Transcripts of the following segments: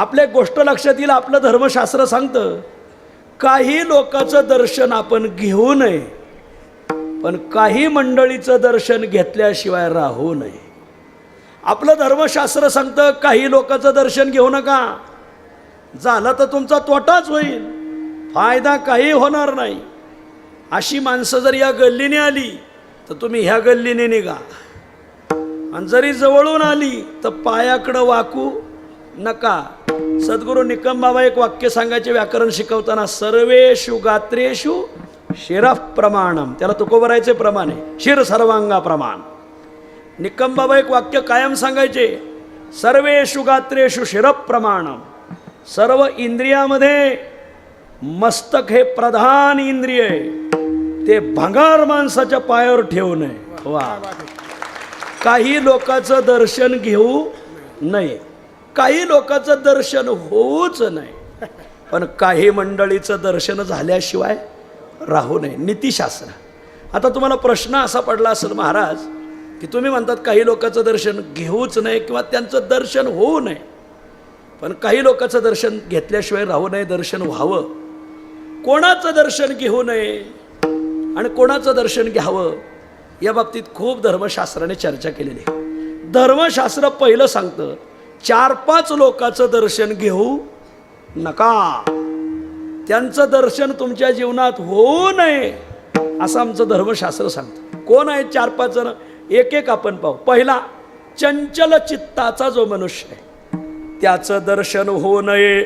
आपल्या गोष्ट लक्षात येईल. आपलं धर्मशास्त्र सांगतं काही लोकांचं दर्शन आपण घेऊ नये, पण काही मंडळीचं दर्शन घेतल्याशिवाय राहू नये. आपलं धर्मशास्त्र सांगतं काही लोकांचं दर्शन घेऊ नका, झालं तर तुमचा तोटाच होईल, फायदा काही होणार नाही. अशी माणसं जर या गल्लीने आली तर तुम्ही ह्या गल्लीने निघा, आणि जरी जवळून आली तर पायाकडं वाकू नका. सद्गुरू निकम बाबा एक वाक्य सांगायचे व्याकरण शिकवताना, सर्वेषु गात्रेषु शिरः प्रमाणम. त्याला तुकोबरायचे प्रमाण आहे, शिर सर्वांगा प्रमाण. निकम बाबा एक वाक्य कायम सांगायचे, सर्वेषु गात्रेषु शिरः प्रमाणम. सर्व इंद्रियामध्ये मस्तक हे प्रधान इंद्रिय आहे, ते भंगार माणसाच्या पायावर ठेवू नये. वा. काही लोकांचं दर्शन घेऊ नये, काही लोकांचं दर्शन होऊच नये, पण काही मंडळीचं दर्शन झाल्याशिवाय राहू नये. नीतिशास्त्र. आता तुम्हाला प्रश्न असा पडला असेल महाराज की तुम्ही म्हणतात काही लोकांचं दर्शन घेऊच नये किंवा त्यांचं दर्शन होऊ नये, पण काही लोकांचं दर्शन घेतल्याशिवाय राहू नये, दर्शन व्हावं. कोणाचं दर्शन घेऊ नये आणि कोणाचं दर्शन घ्यावं या बाबतीत खूप धर्मशास्त्राने चर्चा केलेली आहे. धर्मशास्त्र पहिलं सांगतं 4-5 लोकांचं दर्शन घेऊ नका, त्यांचं दर्शन तुमच्या जीवनात होऊ नये असं आमचं धर्मशास्त्र सांगतं. कोण आहे 4-5 जण? एक एक आपण पाहू. पहिला, चंचल चित्ताचा जो मनुष्य आहे त्याचं दर्शन होऊ नये.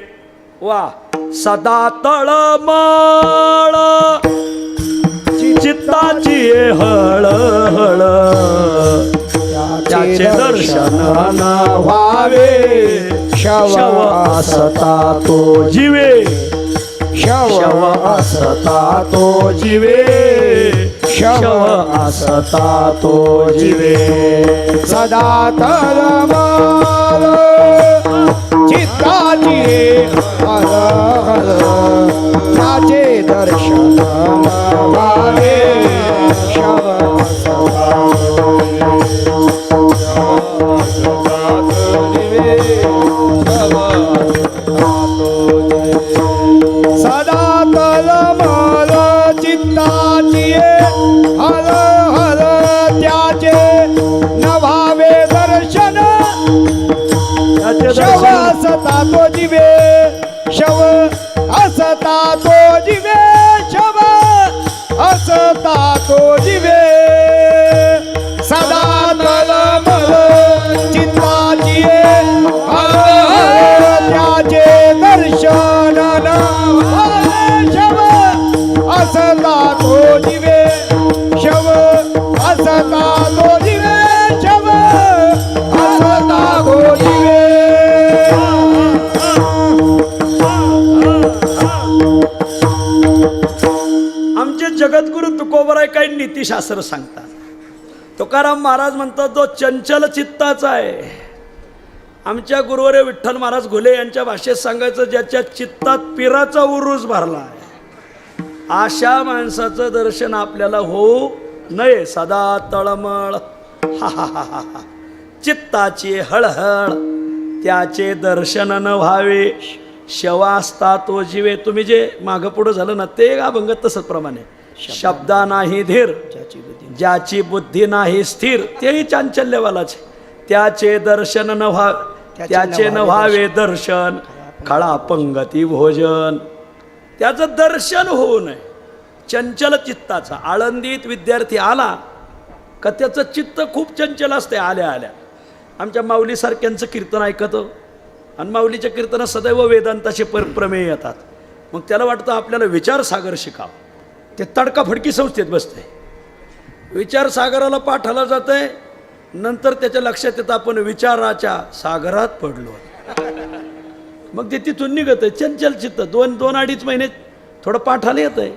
वा. सदा तळमळ चित्ताची हळहळ, त्याचे दर्शन न व्हावे, शव असता तो जीवे, शव असता तो जीवे, शव असता तो जीवे. सदा तळमळ चित्ताची हळहळ, त्याचे दर्शन व्हावे, शव सदा तळमळ चित्ताची हळहळ, त्याचे न व्हावे दर्शन, शव असता तो जीवे, शव असता तो जीवे, शव असता तो जीवे. सदा तळमळ चित्ताची हळहळ, त्याचे दर्शन न व्हावे, शव असता तो जीवे, शव असता तो जीवे, शव असता तो जीवे. आमचे जगद्गुरु तुकोबराय काही नीतिशास्त्र सांगतात. तुकाराम महाराज म्हणतात जो चंचल चित्ताचा आहे. आमच्या गुरुवर्य विठ्ठल महाराज घुले यांच्या भाषेत सांगायचं, ज्याच्या चित्तात पिराचा उरूस भरला आहे अशा माणसाचं दर्शन आपल्याला होऊ नये. सदा तळमळ हा हा हा हा हा, चित्ताची हळहळ, त्याचे दर्शन न व्हावे, शवास्ता तो जीवे. तुम्ही जे मागं पुढं झालं ना ते अभंग तसंच प्रमाणे, शब्दा नाही धीर, ज्याची बुद्धी नाही स्थिर, तेही चांचल्यवालाच. त्याचे दर्शन न व्हावे, त्याचे न व्हावे दर्शन, खळा पंगती भोजन. त्याचं दर्शन होऊ नये. चंचल चित्ताचा. आळंदीत विद्यार्थी आला का त्याचं चित्त खूप चंचल असते. आल्या आल्या आमच्या माऊलीसारख्यांचं कीर्तन ऐकतो, आणि माऊलीच्या कीर्तनात सदैव वेदांताचे प्रमेय येतात. मग त्याला वाटतं आपल्याला विचारसागर शिकावं. ते तडकाफडकी संस्थेत बसते, विचारसागराला पाठाला जात आहे, नंतर त्याच्या लक्षात येतं आपण विचाराच्या सागरात पडलो. मग ते तिथून निघत आहे चंचल चित्त. 2-2-2.5 महिने थोडं पाठाला येत आहे.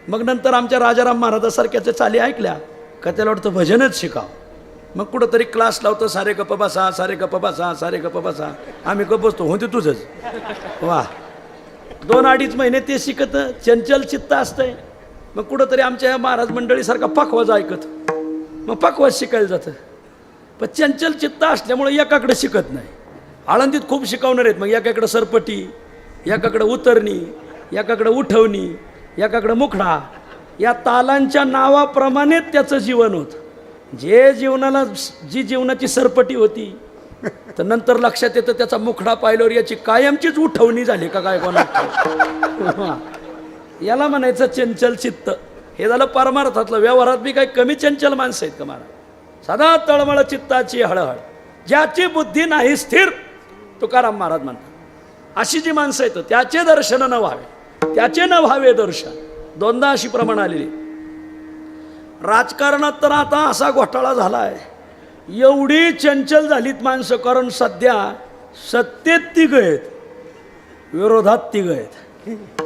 मग नंतर आमच्या राजाराम महाराजासारख्याच्या चाली ऐकल्या का त्याला वाटतं भजनच शिकावं. मग कुठंतरी क्लास लावतो, सारे गप्प बसा, सारे गप्प बसा, सारे गप्प बसा. आम्ही गप्प बसतो, होते तुझंच. वा. 2-2.5 महिने ते शिकत चंचल चित्त असतंय. मग कुठंतरी आमच्या या महाराज मंडळीसारखा पखवाज ऐकत, मग पखवाज शिकायला जातं. पण चंचल चित्त असल्यामुळे एकाकडे शिकत नाही. आळंदीत खूप शिकवणार आहेत. मग एकाकडं सरपटी, एकाकडं उतरणी, एकाकडं उठवणी, एकाकडं मुखडा. या तालांच्या नावाप्रमाणे त्याचं जीवन होतं. जी जीवनाची सरपटी होती, तर नंतर लक्षात येतं त्याचा मुखडा पाहिल्यावर याची कायमचीच उठवणी झाली का काय कोणा. याला म्हणायचं चंचल चित्त. हे झालं परमार्थातलं. व्यवहारात बी काही कमी चंचल माणसं आहेत का मला. सदा तळमळ चित्ताची हळहळ, ज्याची बुद्धी नाही स्थिर, तुकाराम महाराज म्हणतात. अशी जी माणसं आहेत त्याचे दर्शन न व्हावे, त्याचे न व्हावे दर्शन. दोनदा अशी प्रमाण आलेली. राजकारणात तर आता असा घोटाळा झालाय, एवढी चंचल झालीत माणसं. कारण सध्या सत्तेत तिघ आहेत, विरोधात तिघ आहेत.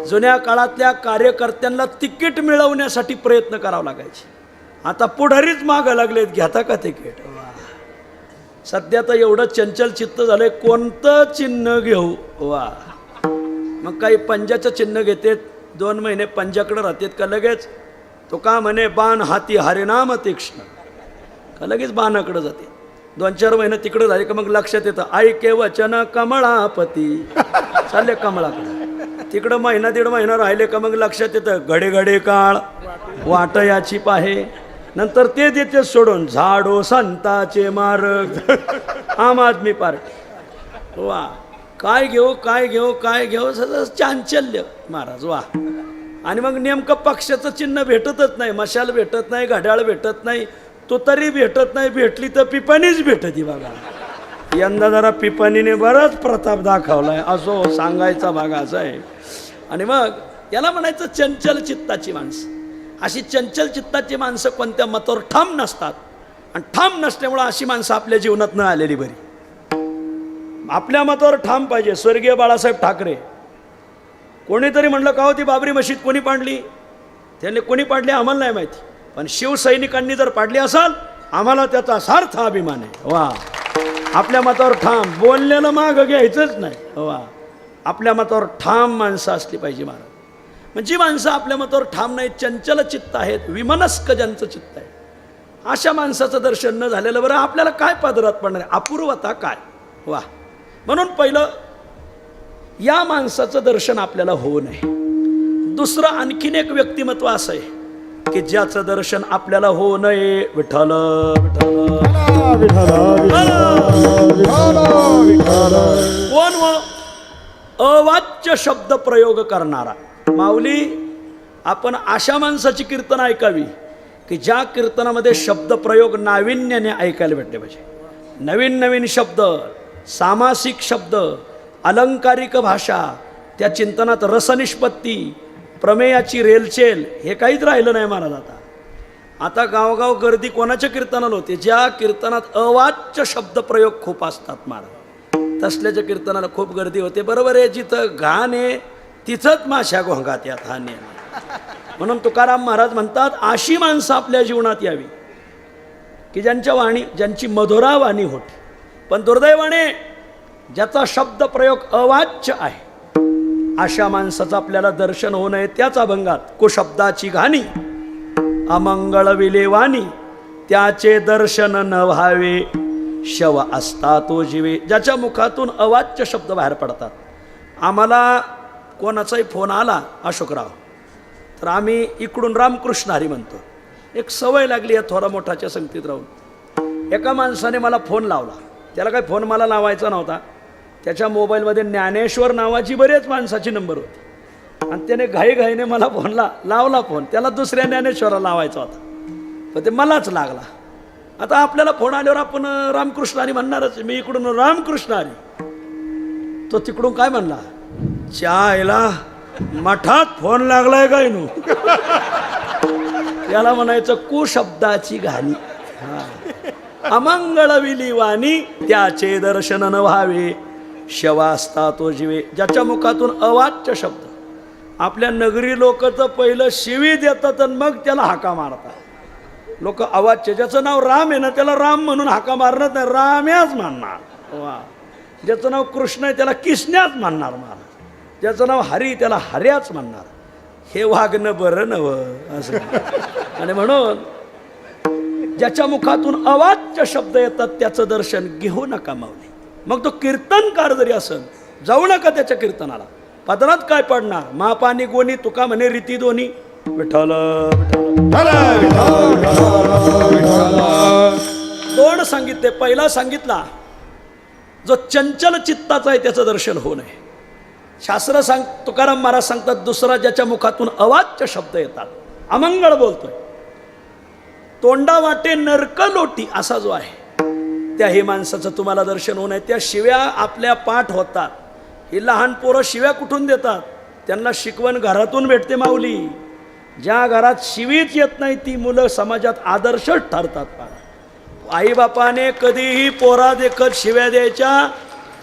जुन्या काळातल्या कार्यकर्त्यांना तिकीट मिळवण्यासाठी प्रयत्न करावा लागायचे. आता पुढारीच मागं लागलेत, घेता का तिकीट. सध्या तर एवढं चंचल चित्त झालंय, कोणतं चिन्ह घेऊ. वा. मग काही पंजाचं चिन्ह घेतात, 2 महिने पंजाकडे राहतात का लगेच तो का म्हणे बाण हाती हरिनाम तीक्ष्ण, का लगेच बाणाकडे जाते. 2-4 महिने तिकडे झाले का मग लक्षात येतं ऐके वचन कमळापती, चालले कमळाकडे. तिकडं 1-1.5 महिना राहिले का मग लक्षात येतं घडे घडे काळ वाट याची पाहे. नंतर ते देते सोडून झाडो संताचे मार्ग, आम आदमी पार्टी. वा. काय घेऊ काय घेऊ काय घेऊ, सगळं चांचल्य महाराज. वा. आणि मग नेमकं पक्षाचं चिन्ह भेटतच नाही. मशाल भेटत नाही, घड्याळ भेटत नाही, तुतारी भेटत नाही. भेटली तर पिपाणीच भेटती बघा. यंदा जरा पिपाणीने बराच प्रताप दाखवलाय, असो सांगायचा भाग असा आहे. आणि मग याला म्हणायचं चंचल चित्ताची माणसं. अशी चंचल चित्ताची माणसं कोणत्या मतावर ठाम नसतात. आणि ठाम नसल्यामुळं अशी माणसं आपल्या जीवनात न आलेली बरी. आपल्या मतावर ठाम पाहिजे. स्वर्गीय बाळासाहेब ठाकरे, कोणीतरी म्हणलं का हो ती बाबरी मशीद कोणी पाडली, त्यांनी कोणी पाडली आम्हाला नाही माहिती, पण शिवसैनिकांनी जर पाडली असाल आम्हाला त्याचा सार्थ अभिमान आहे. वा. आपल्या मतावर ठाम, बोललेलं मागं घ्यायचंच नाही. वा. आपल्या मतावर ठाम माणसं असली पाहिजे महाराज. म्हणजे जी माणसं आपल्या मतावर ठाम नाहीत, चंचल चित्त आहेत, विमनस्क ज्यांचं चित्त आहे, अशा माणसाचं दर्शन न झालेलं बरं. आपल्याला काय पदरात पडणार आहे, अपूर्वता काय. वा. म्हणून पहिलं या माणसाचं दर्शन आपल्याला होऊ नये. दुसरं आणखीन एक व्यक्तिमत्व असं आहे की ज्याचं दर्शन आपल्याला होऊ नये. विठ्ठल कोण व अवाच्य शब्द प्रयोग करणारा. माऊली, आपण अशा माणसाची कीर्तन ऐकावी की ज्या कीर्तनामध्ये शब्द प्रयोग नाविन्याने ऐकायला भेटले पाहिजे. नवीन नवीन शब्द, सामासिक शब्द, अलंकारिक भाषा, त्या चिंतनात रसनिष्पत्ती, प्रमेयाची रेलचेल, हे काहीच राहिलं नाही महाराज. आता गावगाव गर्दी कोणाच्या कीर्तनाला होते, ज्या कीर्तनात अवाच्य शब्द प्रयोग खूप असतात महाराज, तसल्याच्या कीर्तनाला खूप गर्दी होते. बरोबर आहे, जिथं घाण आहे तिथंच माशा घोंगात यात हा नियम. म्हणून तुकाराम महाराज म्हणतात अशी माणसं आपल्या जीवनात यावी की ज्यांची मधुरा वाणी होती. पण दुर्दैवाने ज्याचा शब्द प्रयोग अवाच्य आहे अशा माणसाचं आपल्याला दर्शन होऊ नये. त्याच अभंगात कुशब्दाची घाणी अमंगळ विलेवाणी, त्याचे दर्शन न व्हावे शव असता तो जीवे. ज्याच्या मुखातून अवाच्य शब्द बाहेर पडतात. आम्हाला कोणाचाही फोन आला अशोकराव, तर आम्ही इकडून रामकृष्ण हरी म्हणतो. एक सवय लागली या थोडा मोठाच्या संगतीत राहून. एका माणसाने मला फोन लावला, त्याला काही फोन मला लावायचा नव्हता. त्याच्या मोबाईलमध्ये ज्ञानेश्वर नावाची बरेच माणसाची नंबर होती आणि त्याने घाईघाईने मला फोन लावला फोन. त्याला दुसऱ्या ज्ञानेश्वराला लावायचा होता, पण ते मलाच लागला. आता आपल्याला फोन आल्यावर आपण रामकृष्ण हरी म्हणणारच. मी इकडून रामकृष्ण हरी, तो तिकडून काय म्हणला, चायला मठात फोन लागलाय काय नु. त्याला म्हणायचं कुशब्दाची घाणी. अमंगळ विली वाणी, त्याचे दर्शन न व्हावे शवास्ता तो जीवे. ज्याच्या मुखातून अवाच्य शब्द. आपल्या नगरी लोक तर पहिलं शिवी देतात आणि मग त्याला हाका मारतात. लोक अवाच्य, ज्याचं नाव राम आहे ना त्याला राम म्हणून हाका मारणार नाही, राम्याच म्हणणार. वा. ज्याचं नाव कृष्ण आहे त्याला किसण्याच म्हणणार महाराज. ज्याचं नाव हरी त्याला हर्याच म्हणणार. हे वागणं बरं नवं असं. आणि म्हणून ज्याच्या मुखातून अवाच्य शब्द येतात त्याचं दर्शन घेऊ नका माऊली. मग तो कीर्तनकार जरी असेल, जाऊ नका त्याच्या कीर्तनाला. पदरात काय पडणार? मापानी गोनी तुका म्हणे रीती दोन्ही. विठ्ठल दोन सांगितले. पहिला सांगितला जो चंचल चित्ताचा आहे त्याचं दर्शन होऊ नये. शास्त्र तुकाराम महाराज सांगतात, दुसरा ज्याच्या मुखातून अवाच्य शब्द येतात, अमंगळ बोलतोय, तोंडा वाटे नरक लोटी असा जो आहे, त्याही माणसाचं तुम्हाला दर्शन होऊ नये. त्या शिव्या आपल्या पाठ होतात. ही लहान पोरं शिव्या कुठून देतात? त्यांना शिकवण घरातून भेटते माऊली. ज्या घरात शिवीच येत नाही ती मुलं समाजात आदर्शच ठरतात. आईबापाने कधीही पोरा देखत शिव्या द्यायच्या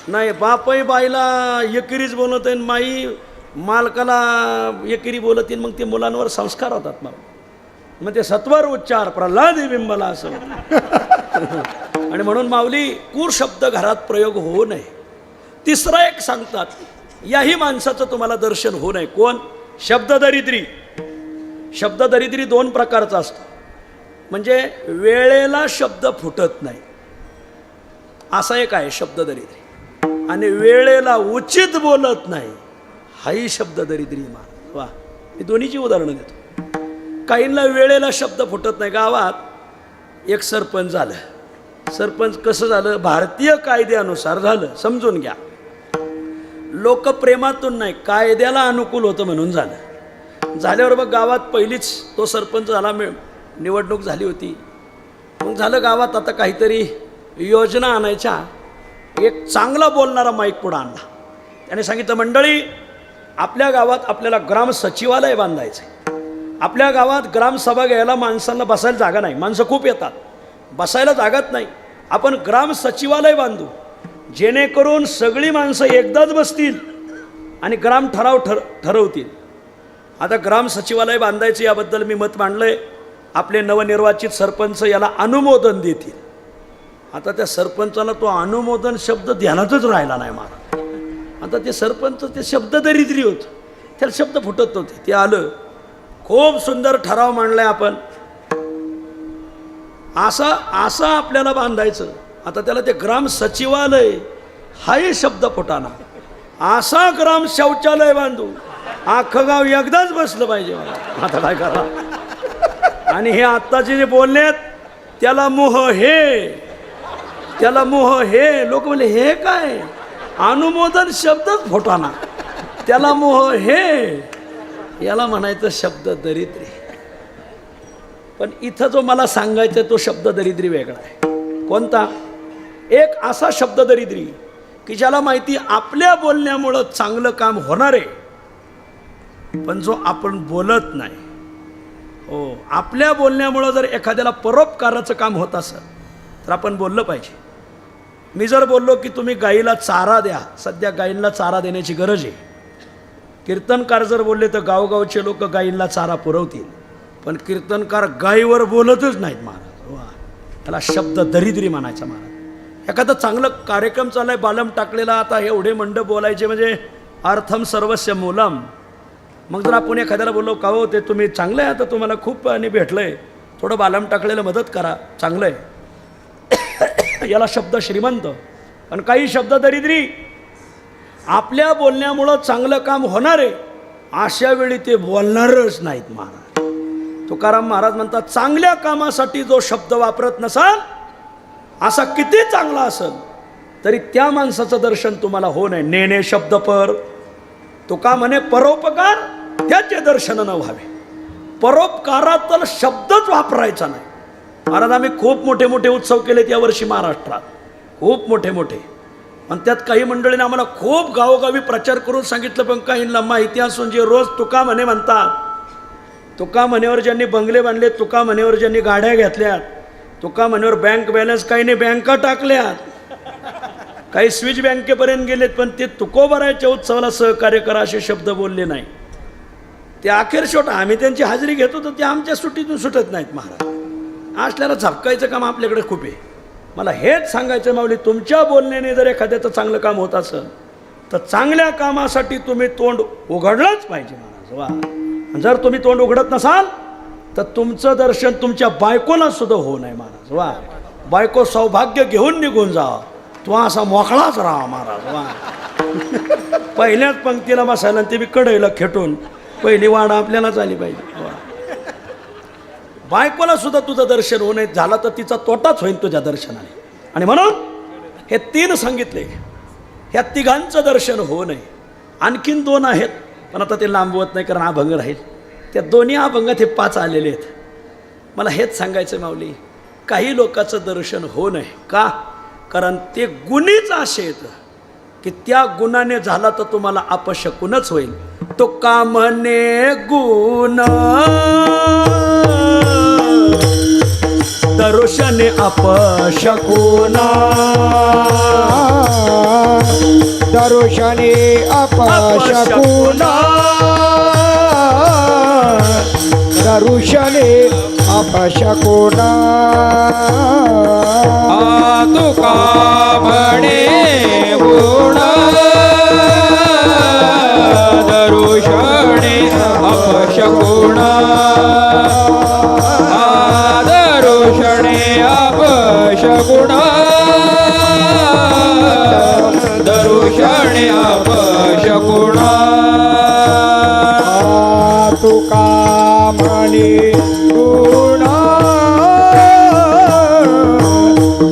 नाही. बापही बाईला एकिरीच बोलत आहे, माई मालकाला एकिरी बोलत येईल. मग ते मुलांवर संस्कार होतात. मग ते सत्वर उच्चार प्रल्हादी बिंबला असं. आणि म्हणून माऊली कूर शब्द घरात प्रयोग होऊ नये. तिसरा एक सांगतात, याही माणसाचं तुम्हाला दर्शन होऊ नये. कोण? शब्ददरिद्री. शब्ददरिद्री दोन प्रकारचा असतो. म्हणजे वेळेला शब्द फुटत नाही असा एक आहे शब्ददरिद्री, आणि वेळेला उचित बोलत नाही हाही शब्ददरिद्री मान. वा, मी दोन्हीची उदाहरणं देतो. काहींना वेळेला शब्द फुटत नाही. गावात एक सरपंच झालं. सरपंच कसं झालं? भारतीय कायद्यानुसार झालं. समजून घ्या. लोक प्रेमातून नाही, कायद्याला अनुकूल होतं म्हणून झालं. झाल्यावर मग गावात पहिलीच तो सरपंच झाला. निवडणूक झाली होती. मग झालं गावात आता काहीतरी योजना आणायच्या. एक चांगला बोलणारा माईक पुढं आणला. त्याने सांगितलं, मंडळी आपल्या गावात आपल्याला ग्राम सचिवालय बांधायचं आहे. आपल्या गावात ग्रामसभा घ्यायला माणसांना बसायला जागा नाही. माणसं खूप येतात, बसायला जागाच नाही. आपण ग्राम सचिवालय बांधू, जेणेकरून सगळी माणसं एकदाच बसतील आणि ग्राम ठरवतील. आता ग्राम सचिवालय बांधायचं याबद्दल मी मत मांडलंय. आपले नवनिर्वाचित सरपंच याला अनुमोदन देतील. आता त्या सरपंचाला तो अनुमोदन शब्द ध्यानातच राहिला नाही मला. आता ते सरपंच ते शब्ददरिद्री होतं, त्याला शब्द फुटत नव्हते. ते आलं, खूप सुंदर ठराव मांडलाय आपण, असं आपल्याला बांधायचं. आता त्याला ते ग्राम सचिवालय हाही शब्द फुटाना. असा ग्राम शौचालय बांधू, अख्खं गाव एकदाच बसलं पाहिजे. मला आता काय करा? आणि हे आत्ताचे जे बोललेत त्याला मोह हे, त्याला मोह हे. लोक म्हणले हे काय? अनुमोदन शब्दच फुटाना, त्याला मोह हे. याला म्हणायचं शब्द दरिद्री. पण इथं जो मला सांगायचा तो शब्द दरिद्री वेगळा आहे. कोणता? एक असा शब्द दरिद्री की ज्याला माहिती आपल्या बोलण्यामुळं चांगलं काम होणार आहे, पण जो आपण बोलत नाही. हो, आपल्या बोलण्यामुळं जर एखाद्याला परोपकाराचं काम होत असेल तर आपण बोललं पाहिजे. मी जर बोललो की तुम्ही गाईला चारा द्या, सध्या गाईंना चारा देण्याची गरज आहे. कीर्तनकार जर बोलले तर गावगावचे लोक गाईंना चारा पुरवतील, पण कीर्तनकार गाईवर बोलतच नाहीत महाराज. वा, त्याला शब्द दरिद्री म्हणायचा महाराज. एखादा चांगलं कार्यक्रम चाललाय, बालम टाकलेला, आता एवढे मंडप बोलायचे म्हणजे अर्थम सर्वस्व मूलम. मग जर आपण एखाद्याला बोललो का हो ते तुम्ही चांगलं आहे, आता तुम्हाला खूप आणि भेटलंय, थोडं बालम टाकलेलं मदत करा, चांगलं आहे, याला शब्द श्रीमंत. पण काही शब्द दरिद्री. आपल्या बोलण्यामुळं चांगलं काम होणार आहे अशा वेळी ते बोलणारच नाहीत महाराज. तुकाराम महाराज म्हणतात, चांगल्या कामासाठी जो शब्द वापरत नसाल, असा किती चांगला असेल तरी त्या माणसाचं दर्शन तुम्हाला होऊ नये. नेणे शब्द पर, तुका म्हणे परोपकार त्याचे दर्शन न व्हावे. परोपकारात तर शब्दच वापरायचा नाही. महाराज आम्ही खूप मोठे मोठे उत्सव केलेत यावर्षी महाराष्ट्रात, खूप मोठे मोठे. आणि त्यात काही मंडळीने आम्हाला खूप गावोगावी प्रचार करून सांगितलं, पण काहींना माहिती असून जे रोज तुका म्हणे म्हणतात, तुका म्हणेवर ज्यांनी बंगले बांधले, तुका म्हणेवर ज्यांनी गाड्या घेतल्यात, तुका म्हणेवर बँक बॅलन्स, काहीने बँका टाकल्यात, काही स्विच बँकेपर्यंत गेलेत, पण ते तुकोबारायच्या उत्सवाला सहकार्य करा असे शब्द बोलले नाही. ते अखेर शेवट आम्ही त्यांची हाजरी घेतो तर ते आमच्या सुट्टीतून सुटत नाहीत महाराज. असल्याला झपकायचं काम आपल्याकडे खूप आहे. मला हेच सांगायचं माऊली, तुमच्या बोलण्याने जर एखाद्याचं चांगलं काम होत असेल तर चांगल्या कामासाठी तुम्ही तोंड उघडलंच पाहिजे महाराज. वा, जर तुम्ही तोंड उघडत नसाल तर तुमचं दर्शन तुमच्या बायकोला सुद्धा होऊ नये महाराज. वा, बायको सौभाग्य घेऊन निघून जा, तू असा मोकळाच राहा महाराज वा. पहिल्याच पंक्तीला बसायला आणि ते बी कढईला खेटून पहिली वाढ आपल्यालाच आली पाहिजे वा. बायकोला सुद्धा तुझं दर्शन होऊ नये झालं तर तिचा तोटाच होईल तुझ्या दर्शनाने. आणि म्हणून हे 3 सांगितले, ह्या तिघांचं दर्शन होऊ नये. आणखीन 2 आहेत पण आता ते लांबवत नाही कारण अभंग राहील. त्या दोन्ही अभंगात हे 5 आलेले आहेत. मला हेच सांगायचं माऊली, काही लोकांचं दर्शन होऊ नये का, कारण ते गुणीच असे आहेत की त्या गुणाने झाला तर तुम्हाला अपशकुनच होईल. तो का म्हणे गुण दर्शने अपशकुना, दर्शने अपशकुना, दर्शने अपशकुना. तुका म्हणे गुण दर्शने अपशकुना, दर्शने अपशकुना, दर्शने अपशकुना. तुका म्हणे गुण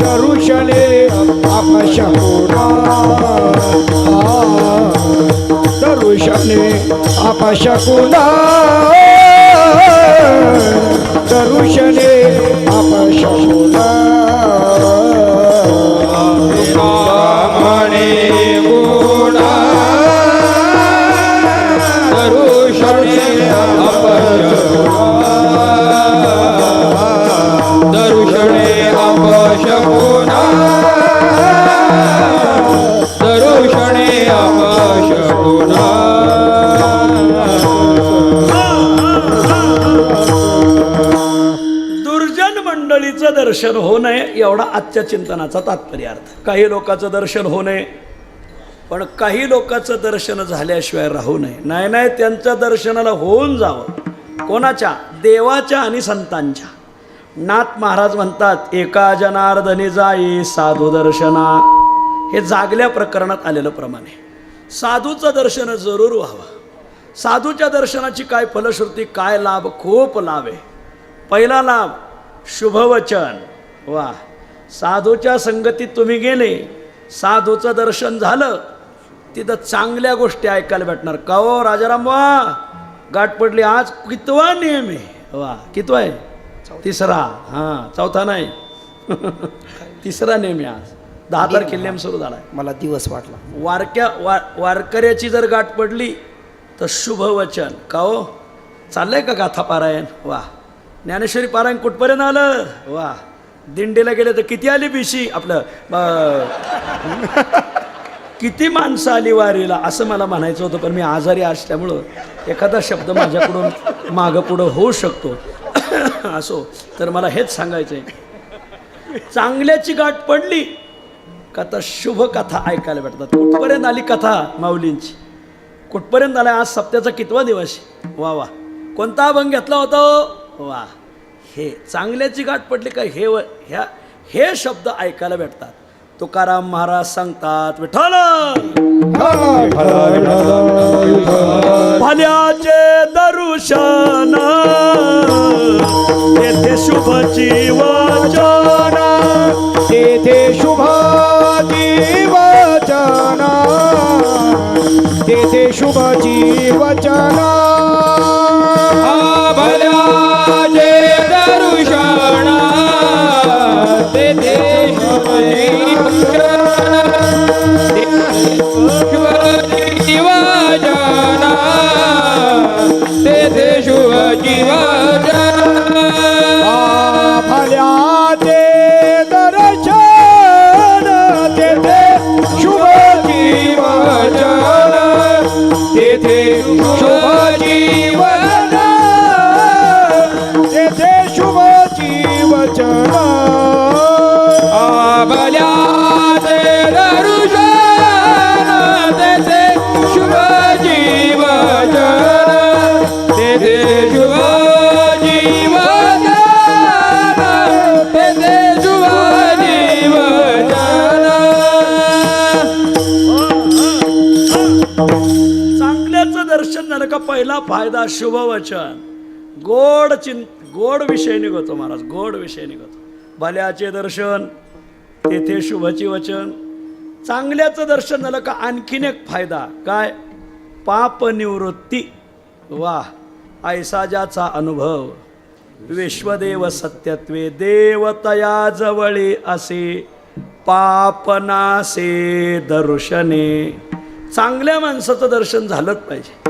दर्शने अपशकुना, दर्शने अपशकुना, दर्शने अपशकुना. म्हणे गुण दर्शने अपशकुना, दर्शने अपशकुना, दर्शने अपशकुना. दुर्जन मंडळीचं दर्शन होऊ नये एवढा आजच्या चिंतनाचा तात्पर्यार्थ. काही लोकांचं दर्शन होऊ नये पण काही लोकांचं दर्शन झाल्याशिवाय राहू नये. नाही नाही, त्यांच्या दर्शनाला होऊन जावं. कोणाच्या? देवाच्या आणि संतांच्या. नाथ महाराज म्हणतात, एका जनार्दनी जाई साधू दर्शना. हे जागल्या प्रकरणात आलेलं प्रमाण आहे. साधूचं दर्शन जरूर व्हावं. साधूच्या दर्शनाची काय फलश्रुती, काय लाभ? खूप लाभ आहे. पहिला लाभ शुभवचन. वा, साधूच्या संगतीत तुम्ही गेले, साधूचं दर्शन झालं, तिथं चांगल्या गोष्टी ऐकायला भेटणार. का हो राजाराम वा, गाठ पडली आज कितवा नियम आहे? वा, कितवा आहे? 3रा. हां, 4था नाही. 3रा नियम आहे आज. 10 तारखेला नियम सुरू झाला आहे. मला दिवस वाटला. वारकऱ्याची जर गाठ पडली तर शुभवचन. का हो, चाललंय का गाथा पारायण? वा, ज्ञानेश्वरी पारायण कुठपर्यंत आलं? वा, दिंडीला गेले तर किती आली बिशी आपलं किती माणसं आली वारीला, असं मला म्हणायचं होतं. पण मी आजारी असल्यामुळं एखादा शब्द माझ्याकडून मागं पुढं होऊ शकतो. असो, तर मला हेच सांगायचं आहे, चांगल्याची गाठ पडली का तर शुभ कथा ऐकायला भेटतात. कुठपर्यंत आली कथा माऊलींची? कुठपर्यंत आला? आज सप्त्याचा कितवा दिवस? वा वा, कोणता अभंग घेतला होता? वा, हे चांगल्याची गाठ पडली का हे शब्द ऐकायला भेटतात. तुकाराम महाराज सांगतात, विठ्ठल भल्याचे दर्शन तेथे शुभ जीवचन, तेथे शुभ जीवचन, तेथे शुभ जीवचन. भल्याचे दर्शन तेथे शुभ जीवचन, शुभ जीवचन, तेथे शुभ जीवचन. भल्याचे दर्शन तेथे शुभ जीवचन, तेथे शुभ जीवन, तेथे शुभ जीवचन. भल्याचे दर्शन तेथे शुभ जीवचन, तेथे शुभ जीवचन, तेथे शुभ जीवचन. दर्शन झालं का पहिला फायदा शुभवचन. गोड विषय निघतो महाराज, गोड विषय निघतो. भल्याचे दर्शन तेथे शुभची वचन. चांगल्याचं दर्शन झालं का आणखीन एक फायदा काय? पाप निवृत्ती. वाह, ऐसा ज्याचा अनुभव विश्वदेव सत्यत्वे देवतया जवळे असे पापनासे दर्शने. चांगल्या माणसाचं दर्शन झालंच पाहिजे.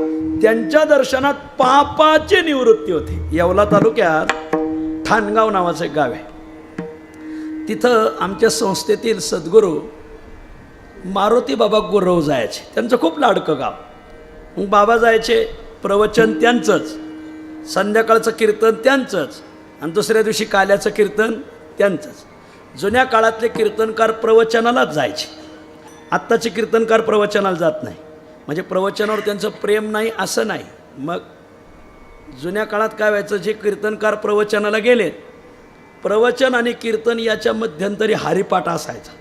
त्यांच्या दर्शनात पापाची निवृत्ती होते. येवला तालुक्यात ठाणगाव नावाचं एक गाव आहे. तिथं आमच्या संस्थेतील सद्गुरू मारुती बाबा गुरव जायचे. त्यांचं खूप लाडकं गाव. मग बाबा जायचे, प्रवचन त्यांचंच, संध्याकाळचं कीर्तन त्यांचंच, आणि दुसऱ्या दिवशी काल्याचं कीर्तन त्यांचंच. जुन्या काळातले कीर्तनकार प्रवचनालाच जायचे. आत्ताचे कीर्तनकार प्रवचनाला जात नाही. म्हणजे प्रवचनावर त्यांचं प्रेम नाही असं नाही. मग जुन्या काळात काय व्हायचं, जे कीर्तनकार प्रवचनाला गेलेत, प्रवचन आणि कीर्तन याच्या मध्यंतरी हरिपाठ असायचा.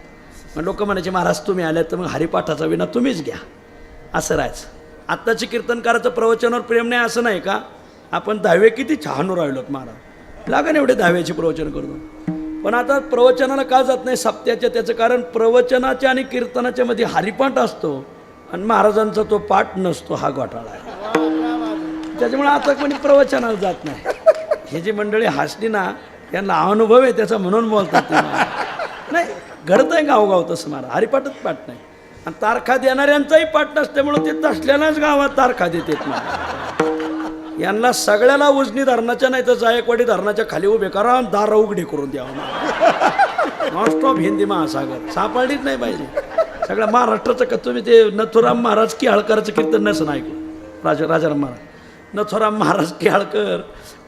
मग लोक म्हणायचे महाराज तुम्ही आल्यात तर मग हरिपाठाचा विना तुम्हीच घ्या, असं राहायचं. आत्ताचे कीर्तनकाराचं प्रवचनावर प्रेम नाही असं नाही का? आपण 10वे किती छान राहिलोत महाराज, लागन एवढे 10वेचे प्रवचन करतो. पण आता प्रवचनाला का जात नाही सप्त्याच्या? त्याचं कारण प्रवचनाच्या आणि कीर्तनाच्या मध्ये हरिपाठ असतो आणि महाराजांचा तो पाठ नसतो. हा घोटाळा आहे. त्याच्यामुळे आता कोणी प्रवचनाला जात नाही. हे जी मंडळी हसली ना, त्यांना अनुभव आहे त्याचा म्हणून बोलतात ते. नाही, घडत आहे गावगाव तसं महाराज, हरिपाठच पाठ नाही. आणि तारखा देणाऱ्यांचाही पाठ नसल्यामुळं ते तसल्यालाच गावात तारखा देतात महाराज. यांना सगळ्याला उजनी धरणाच्या नाही तर जायकवाडी धरणाच्या खाली उभे करा, दार उघडी करून द्यावं. नॉनस्टॉप हिंदी महासागर सापडलीच नाही पाहिजे. सगळ्या महाराष्ट्राचं का तुम्ही ते नथुराम महाराज की हळकराचं कीर्तन नसं ऐकलं? राजाराम महाराज, नथुराम महाराज की हळकर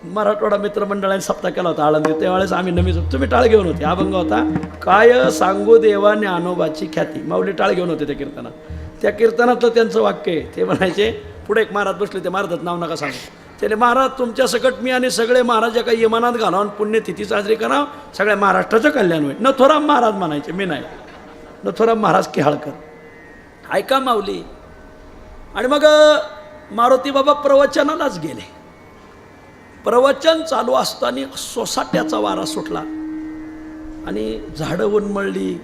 मराठवाडा मित्रमंडळाने सप्ताह केला होता आळंदी. त्यावेळेस आम्ही नवीन, तुम्ही टाळ घेऊन होते. अभंग होता, काय सांगू देवा ज्ञानोबाची ख्याती. माऊली टाळ घेऊन होते त्या कीर्तनात. त्या कीर्तनातलं त्यांचं वाक्य आहे, ते म्हणायचे, पुढे एक महाराज बसले, ते महाराजात नाव नका सांगू. त्याने महाराज तुमच्या सकट मी आणि सगळे महाराज एका यमानात घालावून पुण्यतिथी साजरी करा, सगळ्या महाराष्ट्राचं कल्याण होईल. नथुराम महाराज म्हणायचे, मी नाही, नथुराम महाराज केहाळकर. ऐका माऊली. आणि मग मारुती बाबा प्रवचनालाच गेले. प्रवचन चालू असताना सोसाट्याचा वारा सुटला आणि झाडं उन्मळली,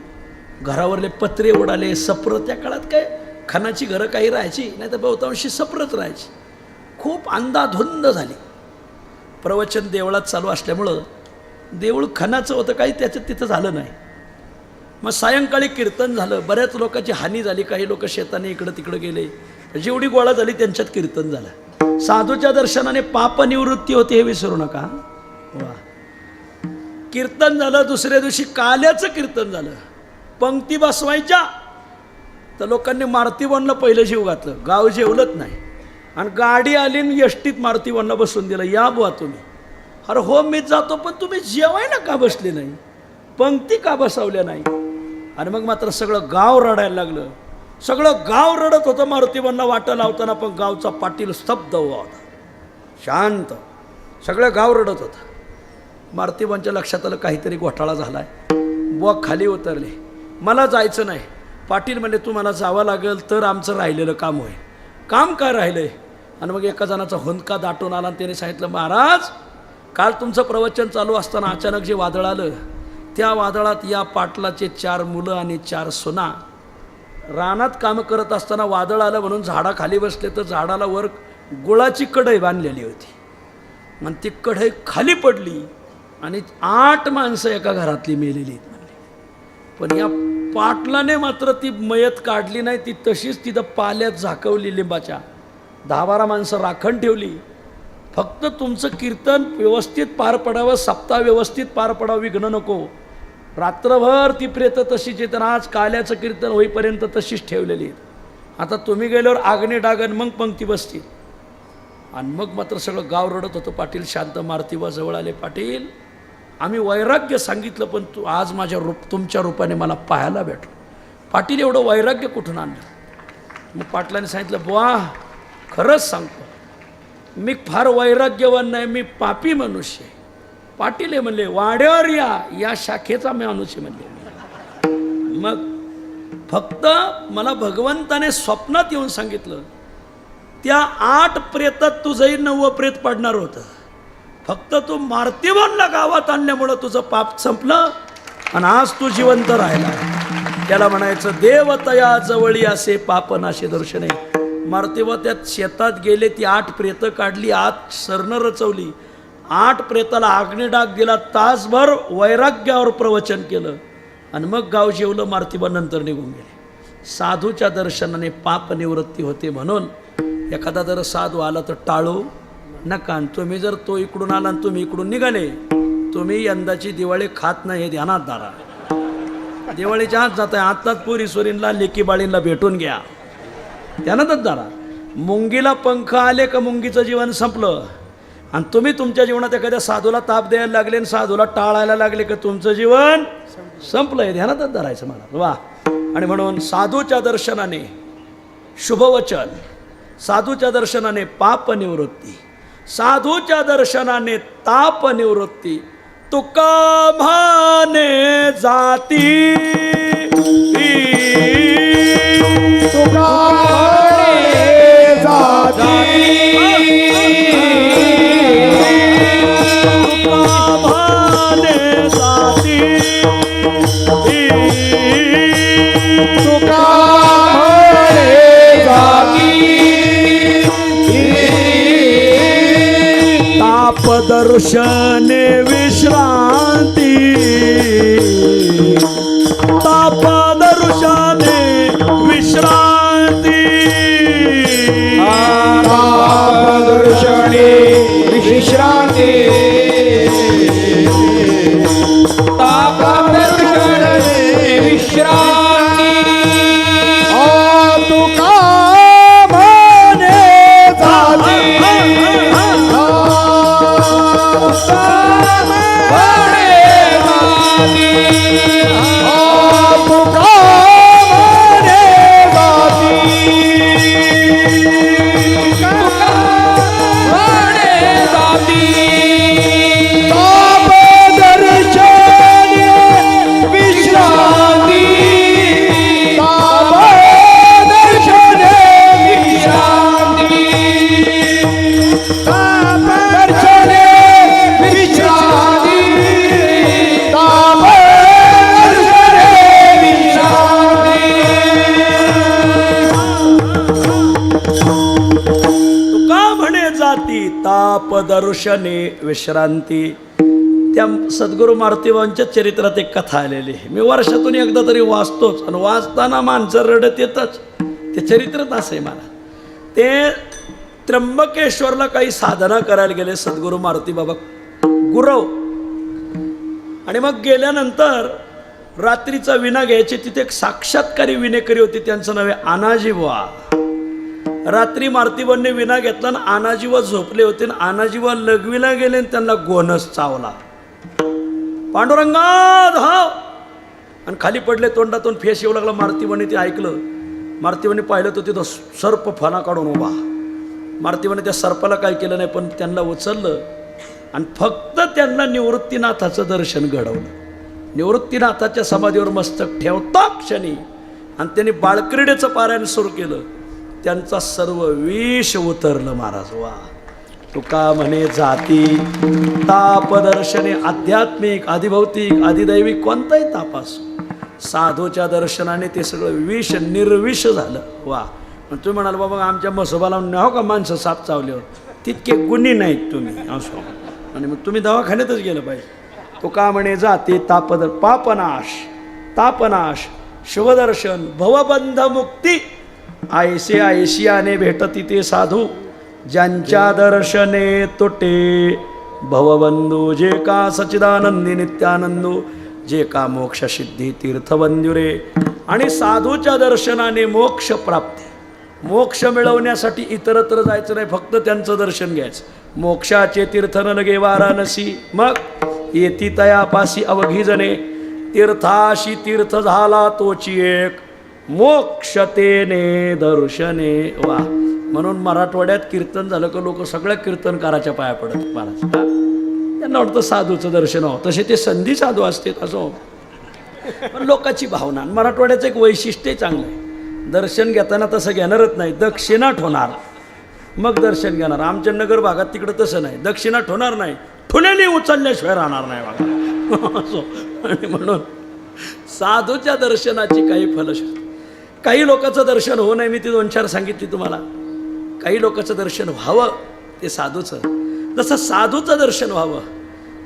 घरावरले पत्रे उडाले. सप्र, त्या काळात काय खणाची घरं काही राहायची नाही तर बहुतांशी सप्रच राहायची. खूप अंधाधुंद झाली. प्रवचन देवळात चालू असल्यामुळं देऊळ खणाचं होतं, काही त्याचं तिथं झालं नाही. मग सायंकाळी कीर्तन झालं. बऱ्याच लोकांची हानी झाली. काही लोक शेताने इकडं तिकडं गेले. जेवढी गोळा झाली त्यांच्यात कीर्तन झालं. साधूच्या दर्शनाने पाप निवृत्ती होते हे विसरू नका. वा, कीर्तन झालं. दुसऱ्या दिवशी काल्याचं कीर्तन झालं. पंक्ती बसवायच्या तर लोकांनी मारुती वनला पहिलं जीव घातलं. गाव जेवलंच नाही. आणि गाडी आली आणि एसटीत मारुती वनला बसून दिलं, या बुवा तुम्ही. अरे हो मीच जातो, पण तुम्ही जेवायला का बसले नाही, पंक्ती का बसवल्या नाही? आणि मग मात्र सगळं गाव रडायला लागलं. सगळं गाव रडत होतं मारुती वनला वाटा लावताना. पण गावचा पाटील स्तब्ध उभा होता, शांत. सगळं गाव रडत होतं. मारुती वनच्या लक्षात आलं काहीतरी घोटाळा झालाय. बुवा खाली उतरले, मला जायचं नाही. पाटील म्हणले तुम्हाला जावं लागेल तर आमचं राहिलेलं काम होईल. काम काय राहिलंय? आणि मग एका जणाचा हुंदका दाटून आला आणि त्याने सांगितलं, महाराज काल तुमचं प्रवचन चालू असताना अचानक जे वादळ आलं, त्या वादळात या पाटलाचे 4 मुलं आणि 4 सुना रानात कामं करत असताना वादळ आलं म्हणून झाडाखाली बसले, तर झाडाला वर गुळाची कढई बांधलेली होती. मग ती कढई खाली पडली आणि 8 माणसं एका घरातली मेलेली आहेत म्हणले. पण या पाटलाने मात्र ती मयत काढली नाही. ती तशीच तिथं पाल्यात झाकवली लिंबाच्या. 10-12 माणसं राखण ठेवली. फक्त तुमचं कीर्तन व्यवस्थित पार पडावं, सप्ताह व्यवस्थित पार पडावं, विघ्न नको. रात्रभर ती प्रेत तशीच येतं. आज काल्याचं कीर्तन होईपर्यंत तशीच ठेवलेली आहेत. आता तुम्ही गेल्यावर आग्ने डागन मग पंक्ती बसतील. आणि मग मात्र सगळं गाव रडत होतं. पाटील शांत. मारुतीबा जवळ आले. पाटील आम्ही वैराग्य सांगितलं, पण तू आज माझ्या तुमच्या रूपाने मला पाहायला भेटलो. पाटील एवढं वैराग्य कुठून आणलं? मग पाटलाने सांगितलं, बुवा खरंच सांगतो, मी फार वैराग्यवान नाही, मी पापी मनुष्य आहे. पाटील हे म्हणले, वाड्यावर या शाखेचा मी मनुष्य म्हणले. मग फक्त मला भगवंताने स्वप्नात येऊन सांगितलं, त्या 8 प्रेतात तुझंही 9वं प्रेत पडणार होतं. फक्त तू मार्तिवनला गावात आणल्यामुळं तुझं पाप संपलं आणि आज तू जिवंत राहिला. त्याला म्हणायचं देवतया जवळी असे पापनाशे दर्शने. मार्तिव त्यात शेतात गेले, ती 8 प्रेतं काढली, आत सरणं रचवली, 8 प्रेताला अग्निडाग दिला, तासभर वैराग्यावर प्रवचन केलं आणि मग गाव जेवलं. मार्तिबा नंतर निघून गेले. साधूच्या दर्शनाने पाप निवृत्ती होते. म्हणून एखादा जर साधू आला तर टाळू नका. तुम्ही जर तो इकडून आला आणि तुम्ही इकडून निघाले, तुम्ही यंदाची दिवाळी खात नाही हे ध्यानात धरा. दिवाळीच्या आत जात आहे, आत्ताच पुरी सोरींना लेकी बाळींना भेटून घ्या, ध्यानातच धरा. मुंगीला पंख आले का मुंगीचं जीवन संपलं. आणि तुम्ही तुमच्या जीवनात एखाद्या साधूला ताप द्यायला लागले आणि साधूला टाळायला लागले का तुमचं जीवन संपलं हे ध्यानातच धरायचं मला. वा. आणि म्हणून साधूच्या दर्शनाने शुभवचन, साधूच्या दर्शनाने पाप निवृत्ती, साधूच्या दर्शनाने ताप निवृत्ती. तुका म्हणे जाती तुका जाती दर्शने विश्रांती, ताप दर्शने विश्रांती, ताप दर्शने विश्रांती, ताप दर्शने विश्रांती. तुका म्हणे जाती ताप दर्शने विश्रांती. त्या सद्गुरू मारुतीबाबांच्या चरित्रात एक कथा आलेली आहे. मी वर्षातून एकदा तरी वाचतोच आणि वाचताना माणसं रडत येतच. ते चरित्रच असं आहे मला. ते त्र्यंबकेश्वरला काही साधना करायला गेले सद्गुरू मारुतीबाबा गुरव. आणि मग गेल्यानंतर रात्रीचा विना घ्यायचे. तिथे एक साक्षात्कारी विनेकरी होती, त्यांचं नाव आहे आनाजीबुवा. रात्री मारुतीबाबांनी विना घेतला आणि आनाजीबुवा झोपले होते. आणि आनाजीबुवा लघवीला गेले आणि त्यांना गोनस चावला. पांडुरंगा धाव आणि खाली पडले. तोंडातून फेस येऊ लागला. मारुतीबाबांनी ते ऐकलं. मारुतीबाबांनी पाहिलं तर तिथं सर्प फणा काढून उभा. मारुतीबाबांनी त्या सर्पाला काय केलं नाही, पण त्यांना उचललं आणि फक्त त्यांना निवृत्तीनाथाचं दर्शन घडवलं. निवृत्तीनाथाच्या समाधीवर मस्तक ठेवता क्षणी आणि त्यांनी बाळक्रीडेचं पारायण सुरू केलं. त्यांचा सर्व विष उतरलं महाराज. वा. तुका म्हणे जाती ताप दर्शने, आध्यात्मिक आधिभौतिक आधिदैविक कोणताही ताप असो, साधूच्या दर्शनाने ते सगळं विष निर्विष झालं. वा. तुम्ही म्हणाल बाबा आमच्या म्हसोबाला न्याव का माणसं साप चावल्यावर, तितके गुणी नाहीत तुम्ही असो. आणि मग तुम्ही दवाखान्यातच गेलं पाहिजे. तुका म्हणे जाती तापद पापनाश, तापनाश, शुभदर्शन, भवबंध मुक्ती. आयसे आयशियाने भेटती ते साधू, ज्यांच्या दर्शने तुटे भवबंधू. जे का सच्चिदानंदी नित्यानंदू, जे का मोक्ष सिद्धी तीर्थबंधुरे. आणि साधूच्या दर्शनाने मोक्ष प्राप्ती. मोक्ष मिळवण्यासाठी इतरत्र जायचं नाही, फक्त त्यांचं दर्शन घ्यायचं. मोक्षाचे तीर्थ न लगे वाराणसी, मग येती तयापासी अवघी जणे. तीर्थाशी तीर्थ झाला तोची एक, मोक्षतेने दर्शने. वा. म्हणून मराठवाड्यात कीर्तन झालं का लोक सगळ्या कीर्तनकाराच्या पाया पडत महाराज. त्यांना वाटतं साधूचं दर्शन हो. तसे ते संधी साधू असते असो, पण लोकांची भावना. मराठवाड्याचं एक वैशिष्ट्य चांगलं आहे, दर्शन घेताना तसं घेणारच नाही, दक्षिणा ठेवणार. मग दर्शन घेणार. आमच्या नगर भागात तिकडं तसं नाही, दक्षिणा ठेवणार नाही, ठुल्याने उचलल्याशिवाय राहणार नाही बघा. असो. आणि म्हणून साधूच्या दर्शनाची काही फलश्रुती. काही लोकांचं दर्शन होऊ नये, मी ती 2-4 सांगितली तुम्हाला. काही लोकांचं दर्शन व्हावं ते साधूचं. जसं साधूचं दर्शन व्हावं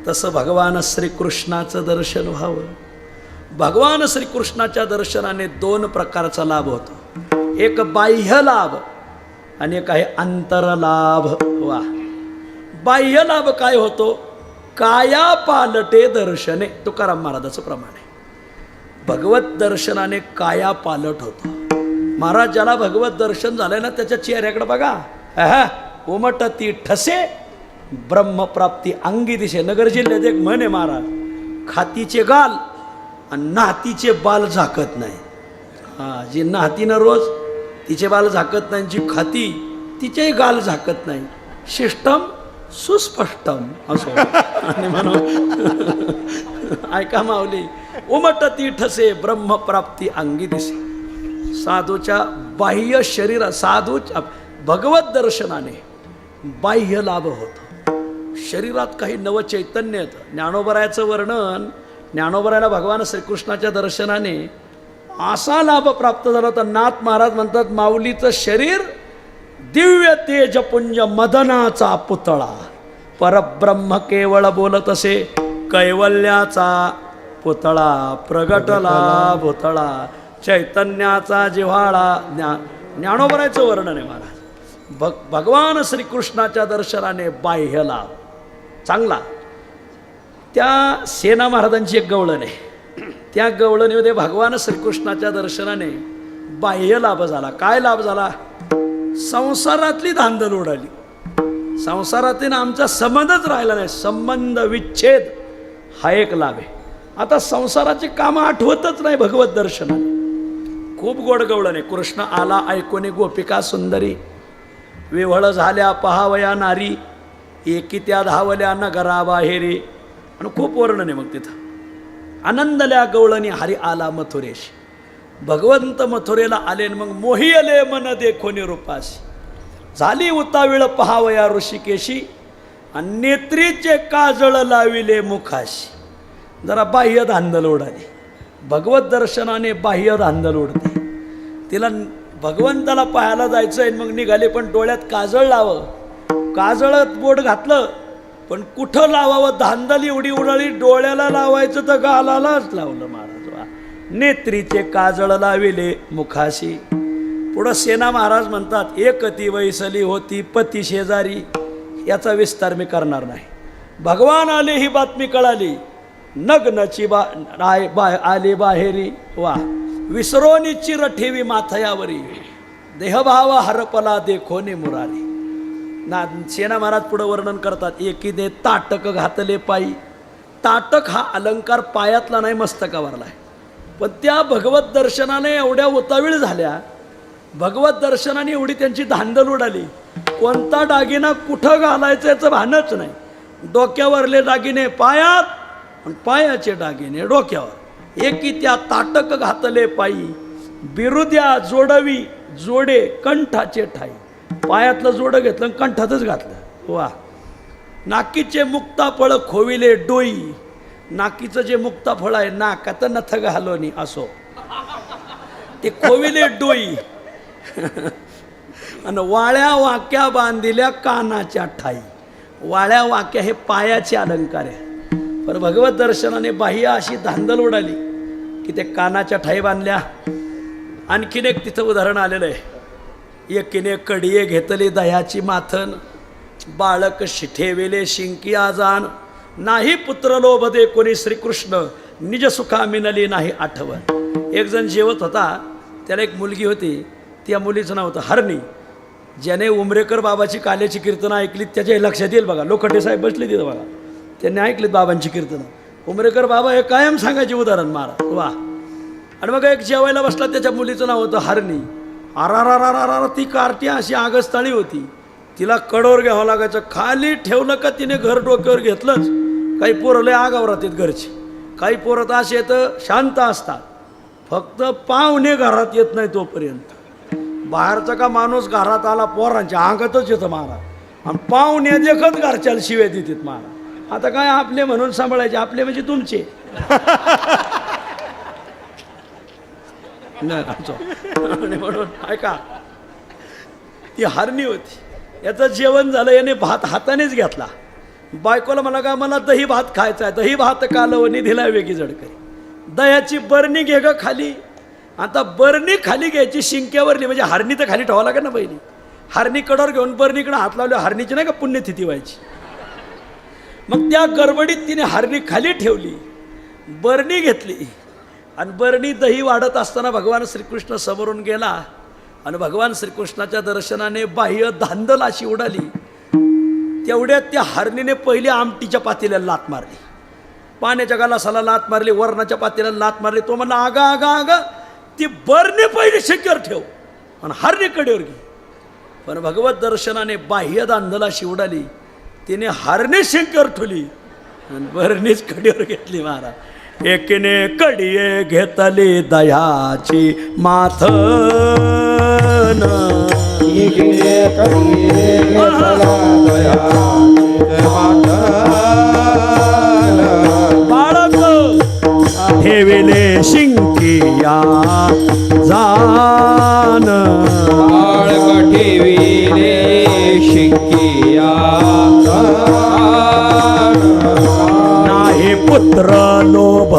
तसं भगवान श्रीकृष्णाचं दर्शन व्हावं. भगवान श्रीकृष्णाच्या दर्शनाने 2 प्रकारचा लाभ होतो. एक बाह्य लाभ आणि एक आहे अंतरलाभ. वा. बाह्य लाभ काय होतो? काया पालटे दर्शने. तुकाराम महाराजाचं प्रमाण आहे. भगवत दर्शनाने काया पालट होतो. महाराज ज्याला भगवत दर्शन झालंय ना त्याच्या चेहऱ्याकडे बघा. उमटती ठसे ब्रह्मप्राप्ती अंगी दिसे. नगर जिल्ह्यात एक म्हण आहे महाराज, खातीचे गाल आणि नातीचे बाल झाकत नाही. जी नातीनं रोज तिचे बाल झाकत नाही, जी खाती तिचेही गाल झाकत नाही. शिष्टम सुस्पष्टम असो. आणि म्हणून ऐका माऊली, उमटती ठसे ब्रह्मप्राप्ती अंगी दिसे. साधूच्या बाह्य शरीर, साधूच्या भगवत दर्शनाने बाह्य लाभ होतो. शरीरात काही नवचैतन्य येतं. ज्ञानोबरायाचं वर्णन, ज्ञानोबरायाला भगवान श्रीकृष्णाच्या दर्शनाने असा लाभ प्राप्त झाला होता. नाथ महाराज म्हणतात, माऊलीचं शरीर दिव्य तेजपुंज मदनाचा पुतळा, परब्रह्म केवळ बोलत असे कैवल्याचा पुतळा, प्रगटला भुतळा, चैतन्याचा जिव्हाळा. ज्ञानोबरायचं वर्णन आहे महाराज. भगवान श्रीकृष्णाच्या दर्शनाने बाह्य लाभ चांगला. त्या सेना महाराजांची एक गवळण आहे. त्या गवळणीमध्ये भगवान श्रीकृष्णाच्या दर्शनाने बाह्य लाभ झाला. काय लाभ झाला? संसारातली धांदल उडाली. संसारातील आमचा संबंधच राहिला नाही. संबंध विच्छेद हा एक लाभ आहे. आता संसाराची कामं आठवतच नाही भगवत दर्शनाने. खूप गोड गवळण आहे. कृष्ण आला ऐकोने गोपिका सुंदरी, विव्हळ झाल्या पहावया नारी, एकी त्या धावल्या नगरा बाहेरी. आणि खूप वर्णन आहे. मग तिथं आनंदल्या गवळणी हरी आला मथुरेशी. भगवंत मथुरेला आले. मग मोही आले मन देखोनी रूपाशी, झाली उताविळ पहावया ऋषिकेशी, आणि नेत्रीचे काजळ लाविले मुखाशी. जरा बाह्य धांदल उडाली. भगवत दर्शनाने बाह्य धांदल उडते. तिला भगवंताला पाहायला जायचं आहे, मग निघाले पण डोळ्यात काजळ लावं. काजळात बोट घातलं पण कुठं लावावं, धांदल एवढी उडाली. डोळ्याला लावायचं तर गालालाच लावलं महाराज. नेत्रीचे काजळ लाविले मुखाशी. पुढं सेना महाराज म्हणतात, एकती वैसली होती पती शेजारी. याचा विस्तार मी करणार नाही. भगवान आले ही बातमी कळाली, नग्नची आली बाहेरी. वा. विसरोनी चिर ठेवी माथयावरी, देहभाव हरपला देखोने मुरारी. ना सेना महाराज पुढं वर्णन करतात, एकीने ताटक घातले पायी. ताटक हा अलंकार पायातला नाही, मस्तकावरला आहे. पण त्या भगवत दर्शनाने एवढ्या उतावीळ झाल्या, भगवत दर्शनाने एवढी त्यांची धांदल उडाली, कोणता दागिना कुठं घालायचं याचं भानच नाही. डोक्यावरले दागिने पायात आणि पायाचे दागिने डोक्यावर. एकी त्या ताटक घातले पायी, बिरुद्या जोडवी जोडे कंठाचे ठाई. पायातलं जोडं घेतलं आणि कंठातच घातलं. वा. नाकीचे मुक्ताफळ खोविले डोई. नाकीचं जे मुक्ताफळ आहे नाकात नथ घालोनी असो, ते खोविले डोई. आणि वाळ्या वाक्या बांधिल्या कानाच्या ठाई. वाळ्या वाक्या हे पायाचे अलंकार आहे. पण भगवत दर्शनाने बाह्य अशी धांदल उडाली की ते कानाच्या ठाई बांधल्या. आणखीन एक तिथं उदाहरण आलेलं आहे. एकीने कडिये घेतली दह्याची माथन, बाळक ठेविले शिंकी आजान. नाही पुत्र लोभदे कोणी श्रीकृष्ण, निज सुखा मिनली नाही आठवण. एक जण जेवत होता, त्याला एक मुलगी होती. त्या मुलीचं नाव होतं हरणी. ज्याने उमरेकर बाबाची काल्याची कीर्तनं ऐकलीत त्याच्या लक्षात येईल बघा. लोखंडे साहेब बसले तिथं बघा, त्यांनी ऐकलीत बाबांची कीर्तनं. उमरेकर बाबा हे कायम सांगायचे उदाहरण महाराज. वा. आणि मग एक जेवायला बसला, त्याच्या मुलीचं नाव होतं हरणी. आरारारारारा ती कार्टी अशी आगस्ताळी होती. तिला कडोर घ्यावं लागायचं. खाली ठेवलं का तिने घर डोक्यावर घेतलंच. काही पोरं लय आगावर राहतात घरची, काही पोरं असे तर शांत असतात. फक्त पाहुणे घरात येत नाही तोपर्यंत बाहेरचा का माणूस घरात आला पोरांच्या अंगातच येतं महाराज, आणि पाहुणे देखत घरच्याला शिव्या देतात महाराज. आता काय आपले म्हणून सांभाळायचे, आपले म्हणजे तुमचे. आणि म्हणून ऐका, ती हरणी होती, याचं जेवण झालं, याने भात हातानेच घेतला. बायकोला मला काय, मला दही भात खायचा आहे, दही भात कालवणी दिला वेगळी झडकरी. दह्याची बरणी घे ग खाली. आता बरणी खाली घ्यायची शिंक्यावरली, म्हणजे हरणी तर खाली ठेवावं लागेल ना पहिली. हरणी कडावर घेऊन बरणीकडे हात लावले, हरणीची नाही का पुण्यतिथी व्हायची. मग त्या गडबडीत तिने हरणी खाली ठेवली, बरणी घेतली, आणि बरणी दही वाढत असताना भगवान श्रीकृष्ण समोरून गेला, आणि भगवान श्रीकृष्णाच्या दर्शनाने बाह्य धांदल अशी उडाली. तेवढ्यात त्या हरणीने पहिली आमटीच्या पातेल्याला लात मारली, पाण्याच्या गालासाला लात मारली, वरणाच्या पातेल्याला लात मारली. तो म्हणला आगा आगा आगा, ती बरणी पहिली शिक्क्यावर ठेव आणि हरणी कडेवर घे. पण भगवत दर्शनाने बाह्य धांदल अशी उडाली, तिने हरणी शिक्क्यावर ठेवली आणि बरणीच कडेवर घेतली महाराज. एकीने कडिये घेतली दह्याची माथन, बाळक ठेविले शिंकिया जान, बाळक ठेविले शिंकिया नाही पुत्र लोभ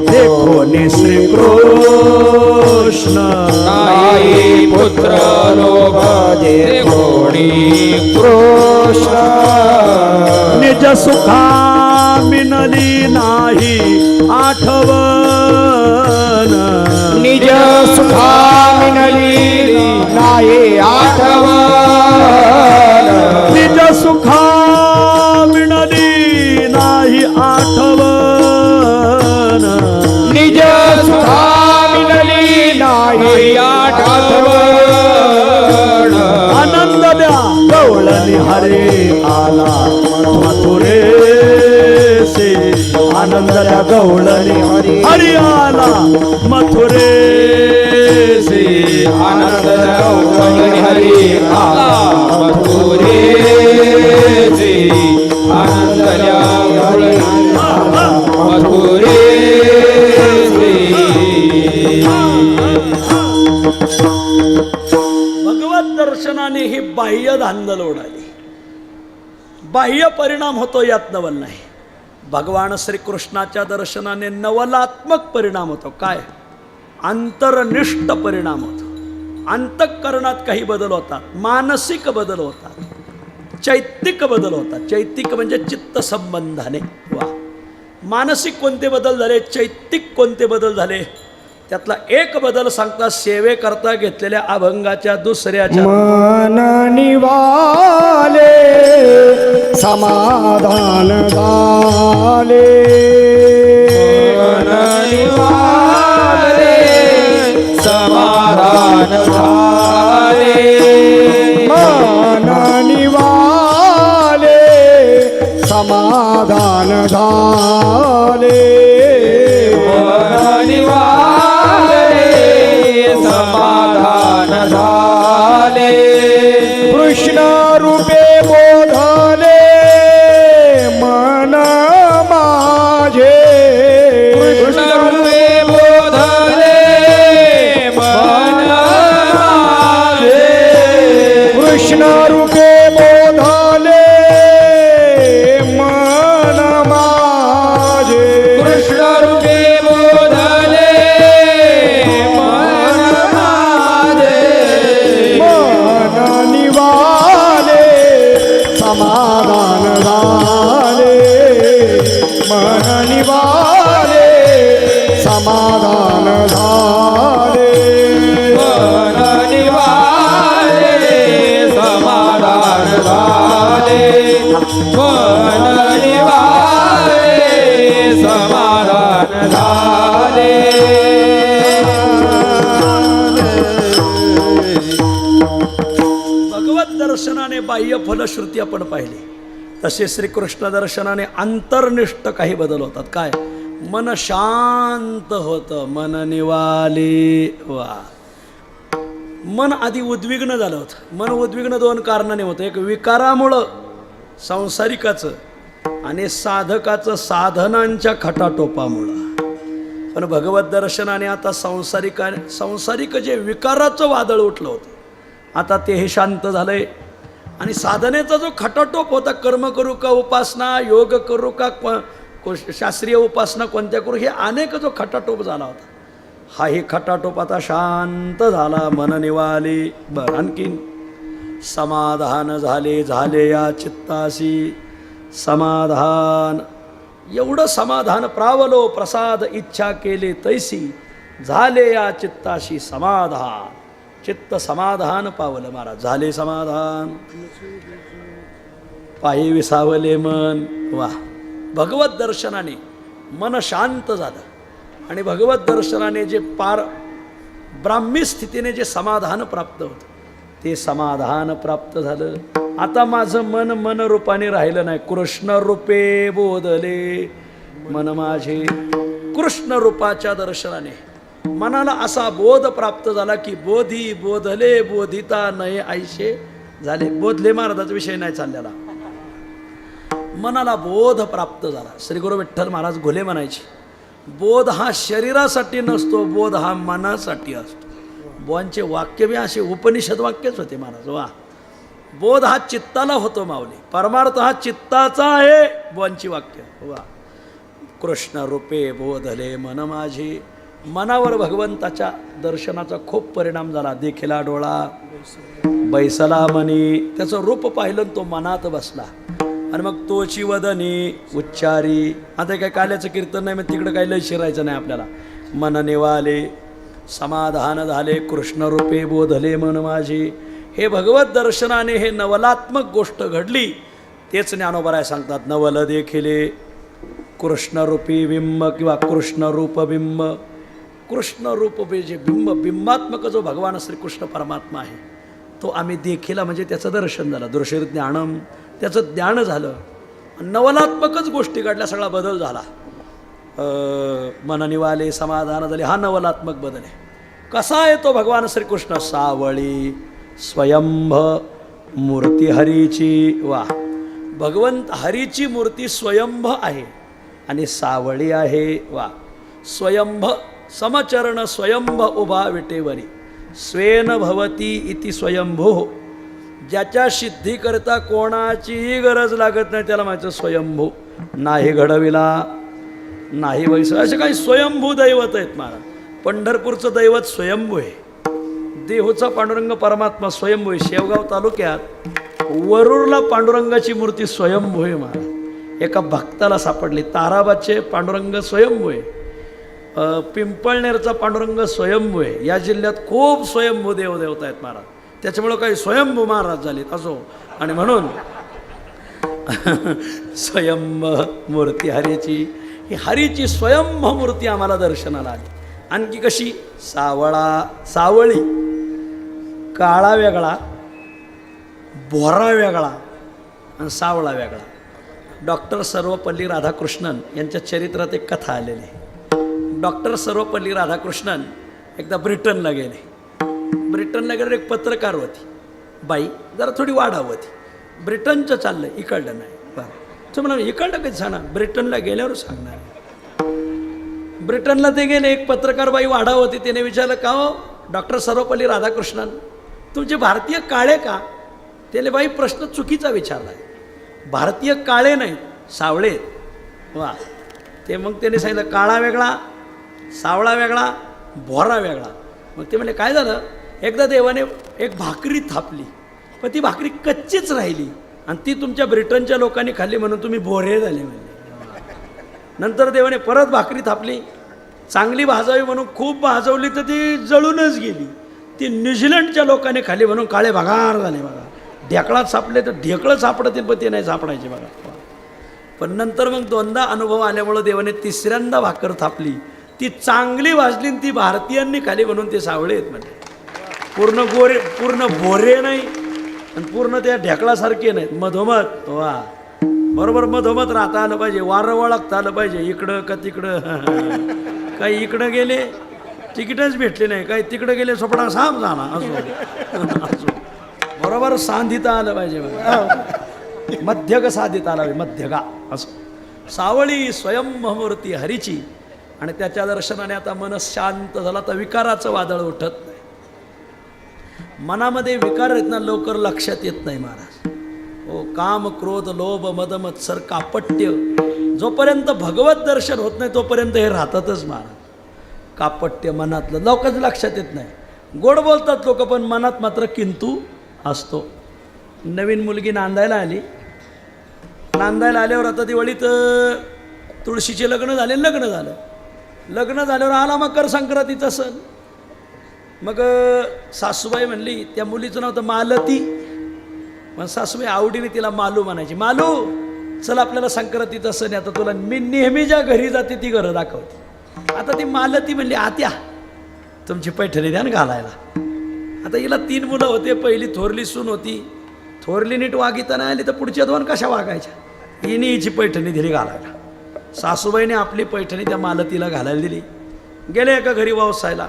देखोनी श्रीकृष्ण, नाही पुत्र लोभ देखोनी कृष्ण, निज सुखा मिनली नाही आठवण, निज सुखा मिनली नाही आठवण, निज सुखा मिनली नाही आठवण, निज सुखा मिनली नाही आठवण, आनंदल्या गवळणी हरे आला मथुरे से, आनंदल्या गवळणी हरी आला मथुरे से, आनंद हरी आला मथुरे से, आनंद मथुरे से. भगवत दर्शनाने ही बाह्य धांदल उडाली. बाह्य परिणाम होतो यात नवल नाही. भगवान श्रीकृष्णाच्या दर्शनाने नवलात्मक परिणाम होतो. काय? अंतरनिष्ठ परिणाम होतो. अंतःकरणात काही बदल होतात, मानसिक बदल होतात, चैत्तिक बदल होतात. चैत्तिक म्हणजे चित्त संबंधाने. वा, मानसिक कोणते बदल झाले, चैत्तिक कोणते बदल झाले, त्यातला एक बदल सांगता सेवेकरता घेतलेल्या अभंगाच्या दुसऱ्याच्या मन निवाले समाधान झाले, मन निवाले समाधान झाले, मन निवाले समाधान झाले, मन निवाले समाधान झाले, कृष्ण रूपे बोधले मन माझे, कृष्ण रूपे बोधले मन माझे, कृष्ण रूपे बोधले मन माझे, कृष्ण रूपे बोधले मन माझे, मन निवाले समाधान झाले, मन निवाले समाधान झाले, मन निवाले समाधान झाले, मन निवाले समाधान झाले. भगवत दर्शनाने बाह्य फलश्रुती आपण पाहिली, तसे श्रीकृष्ण दर्शनाने अंतर्निष्ठ काही बदल होतात. काय? मन शांत होतं, मन निवाले. वा, मन आधी उद्विग्न झालं होतं. मन उद्विग्न दोन कारणाने होतं. एक विकारामुळं सांसारिकाचं आणि साधकाचं साधनांच्या खटाटोपामुळं. पण भगवत दर्शनाने आता सांसारिक जे विकाराचं वादळ उठलं होतं आता ते हे शांत झालंय. आणि साधनेचा जो खटाटोप होता, कर्म करू का उपासना, योग करू का शास्त्रीय उपासना कोणत्या करू, हे अनेक जो खटाटोप झाला होता हाही खटाटोप आता शांत झाला. मन निवाले. बरं, आणखीन समाधान झाले या चित्तासी समाधान. एवढं समाधान प्रावलो प्रसाद इच्छा केले तैसी झाले या चित्ताशी समाधान. चित्त समाधान पावलं महाराज. झाले समाधान. पायी विसावले मन. वा. भगवत दर्शनाने मन शांत झालं आणि भगवत दर्शनाने जे ब्राह्मी स्थितीने जे समाधान प्राप्त होतं ते समाधान प्राप्त झालं. आता माझं मन रूपाने राहिलं नाही. कृष्ण रूपे बोधले मन माझे. कृष्ण रूपाच्या दर्शनाने मनाला असा बोध प्राप्त झाला की बोधी बोधले बोधिता नये आयशे झाले. बोधले महाराजाचा विषय नाही चाललेला. मनाला बोध प्राप्त झाला. श्री गुरु विठ्ठल महाराज घोले म्हणायचे, बोध हा शरीरासाठी नसतो, बोध हा मनासाठी असतो. बुवांचे वाक्य बी असे उपनिषद वाक्यच होते महाराज. वा. बोध हा चित्ताला होतो माऊली. परमार्थ हा चित्ताचा आहे. बुवांची वाक्य. वा. कृष्ण रूपे बोधले मन माझे. मनावर भगवंताच्या दर्शनाचा खूप परिणाम झाला. देखिला डोळा बैसला मनी. त्याचं रूप पाहिलं तो मनात बसला. आणि मग तोची वदनी उच्चारी. आता काय काल्याचं कीर्तन नाही, मग तिकडं काही लय शिरायचं नाही आपल्याला. मन निवाले समाधान झाले. कृष्ण रूपे बोधले मन माझे. हे भगवत दर्शनाने हे नवलात्मक गोष्ट घडली. तेच ज्ञानोबराय सांगतात, नवल देखिले कृष्णरूपी बिंब किंवा कृष्णरूप बिंब. कृष्णरूप जे बिंबात्मक जो भगवान श्रीकृष्ण परमात्मा आहे तो आम्ही देखिला म्हणजे त्याचं दर्शन झालं. दृश्य ज्ञानम, त्याचं ज्ञान झालं. नवलात्मकच गोष्टी घडल्या. सगळा बदल झाला. मन निवाले समाधान झाले. हा नवलात्मक बदल आहे. कसा आहे तो भगवान श्रीकृष्ण? सावळी स्वयंभ मूर्ती हरीची. वा. भगवंत हरीची मूर्ती स्वयंभ आहे आणि सावळी आहे. वा. स्वयंभ समचरण स्वयंभ उभा विटेवरी स्वेन भवती इति स्वयंभू. ज्याच्या सिद्धीकरता कोणाचीही गरज लागत नाही त्याला म्हणायचं स्वयंभू. नाही घडविला नाही वैस. असे काही स्वयंभू दैवत आहेत महाराज. पंढरपूरचं दैवत स्वयंभू आहे. देहूचा पांडुरंग परमात्मा स्वयंभू आहे. शेवगाव तालुक्यात वरूरला पांडुरंगाची मूर्ती स्वयंभू आहे महाराज. एका भक्ताला सापडली. ताराबादचे पांडुरंग स्वयंभू आहे. पिंपळनेरचा पांडुरंग स्वयंभू आहे. या जिल्ह्यात खूप स्वयंभू देवदेवता आहेत महाराज. त्याच्यामुळं काही स्वयंभू महाराज झालेत असो. आणि म्हणून स्वयंभ मूर्ती हरीची. ही हरीची स्वयंभ मूर्ती आम्हाला दर्शनाला आली. आणखी कशी? सावळी. काळा वेगळा, भोरा वेगळा आणि सावळा वेगळा. डॉक्टर सर्वपल्ली राधाकृष्णन यांच्या चरित्रात एक कथा आलेली आहे. डॉक्टर सर्वपल्ली राधाकृष्णन एकदा ब्रिटनला गेले. ब्रिटनला गेल्यावर एक पत्रकार होती बाई, जरा थोडी वाढाव होती. ब्रिटनचं चाललं, इकडलं नाही. बरं, तो म्हणा इकडलं काही सांगा. ब्रिटनला गेल्यावर सांगणार. ब्रिटनला ते गेले. एक पत्रकार बाई वाढाव होती. त्याने विचारलं, का हो डॉक्टर सर्वपल्ली राधाकृष्णन, तुमचे भारतीय काळे का? त्याने बाई प्रश्न चुकीचा विचारला. भारतीय काळे नाहीत, सावळे. वा. ते मग त्याने सांगितलं काळा वेगळा, सावळा वेगळा, भोरा वेगळा. मग ते म्हणजे काय झालं, एकदा देवाने एक भाकरी थापली, पण ती भाकरी कच्चीच राहिली आणि ती तुमच्या ब्रिटनच्या लोकांनी खाल्ली म्हणून तुम्ही भोरे झाले म्हणजे. नंतर देवाने परत भाकरी थापली, चांगली भाजावी म्हणून खूप भाजवली तर ती जळूनच गेली. ती न्यूझीलंडच्या लोकांनी खाल्ली म्हणून काळे भगार झाले. बघा, ढेकळात सापले तर ढेकळं सापडतील पण ते नाही सापडायचे. बघा. पण नंतर मग दोनदा अनुभव आल्यामुळं देवाने तिसऱ्यांदा भाकर थापली, ती चांगली भाजली ती भारतीयांनी खाली म्हणून ते सावळे आहेत. म्हणजे पूर्ण गोरे, पूर्ण भोरे नाही आणि पूर्ण त्या ढेकळासारखे नाहीत, मधोमध. वा. बरोबर मधोमध राहता आलं पाहिजे. वारं वळखता आलं पाहिजे. इकडं का तिकडं. काही इकडं गेले तिकीटच भेटले नाही काय तिकडे गेले सोपडा साप झाला असो बरोबर सांधिता आलं पाहिजे बघा. मध्यग साधित आला मध्यगा असं सावळी स्वयंमूर्ती हरीची आणि त्याच्या दर्शनाने आता मन शांत झाला तर विकाराचं वादळ उठत नाही. मनामध्ये विकार आहेत ना लवकर लक्षात येत नाही महाराज. हो काम क्रोध लोभ मद मत्सर कापट्य जोपर्यंत भगवत दर्शन होत नाही तोपर्यंत हे राहतातच महाराज. कापट्य मनातलं लवकरच लक्षात येत नाही. गोड बोलतात लोक पण मनात मात्र किंतु असतो. नवीन मुलगी नांदायला आली. नांदायला आल्यावर आता दिवाळीत तुळशीचे लग्न झाले. लग्न झाल्यावर आला मकर संक्रांतीचा सण. मग सासूबाई म्हणली त्या मुलीचं नाव तर मालती. मग सासूबाई आवडीने तिला मालू म्हणायची. मालू चल आपल्याला संक्रांतीचा सण आता तुला मी नेहमी ज्या घरी जाते ती घरं दाखवते. आता ती मालती म्हणली आत्या तुमची पैठणी द्या ना घालायला. आता हिला 3 मुलं होते. पहिली थोरली सून होती. थोरली नीट वागिता नाही आली तर पुढच्या 2 कशा वागायच्या. हिने हिची पैठणी दिली घालायला. सासूबाईने आपली पैठणी त्या मालतीला घालायला दिली. गेले एका घरी वावसायला.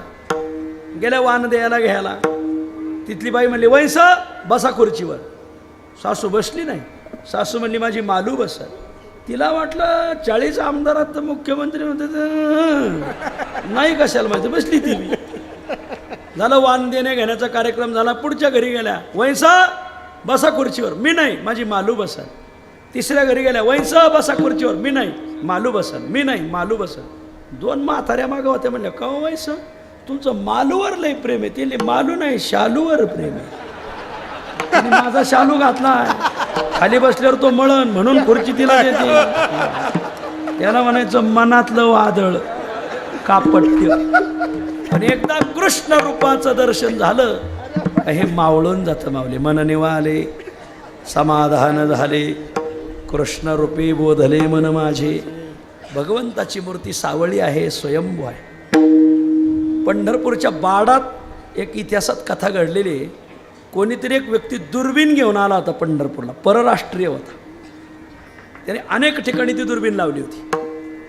गेल्या वाण द्यायला घ्यायला. तिथली बाई म्हणली वैस बसा खुर्चीवर. सासू बसली नाही. सासू म्हणली माझी मालू बसल. तिला वाटलं 40 आमदारात तर मुख्यमंत्री होते नाही कशाला माहिती बसली ती. झालं वाण देणे घेण्याचा कार्यक्रम झाला. पुढच्या घरी गेल्या वैसा बसा खुर्चीवर. मी नाही माझी मालू बसल. तिसऱ्या घरी गेल्या वैसा बसा खुर्चीवर. मी नाही मालू बसल. मी नाही मालू बसल. 2 म्हाताऱ्या मागं होत्या. म्हणल्या का वैस तुमचं मालूवर लय प्रेम आहे. ते मालू नाही शालूवर प्रेम आहे. आणि माझा शालू घातला खाली बसल्यावर तो मळण म्हणून खुर्ची तिला देते. त्याला म्हणायचं मनातलं वादळ कापट्य. आणि एकदा कृष्ण रूपाचं दर्शन झालं हे मावळून जातं. मावले मन निवाले समाधान झाले कृष्ण रूपी बोधले मन माझे. भगवंताची मूर्ती सावळी आहे स्वयंभू आहे. पंढरपूरच्या बाडात एक इतिहासात कथा घडलेली आहे. कोणीतरी एक व्यक्ती दुर्बीण घेऊन आला होता पंढरपूरला. परराष्ट्रीय होता. त्याने अनेक ठिकाणी ती दुर्बीण लावली होती.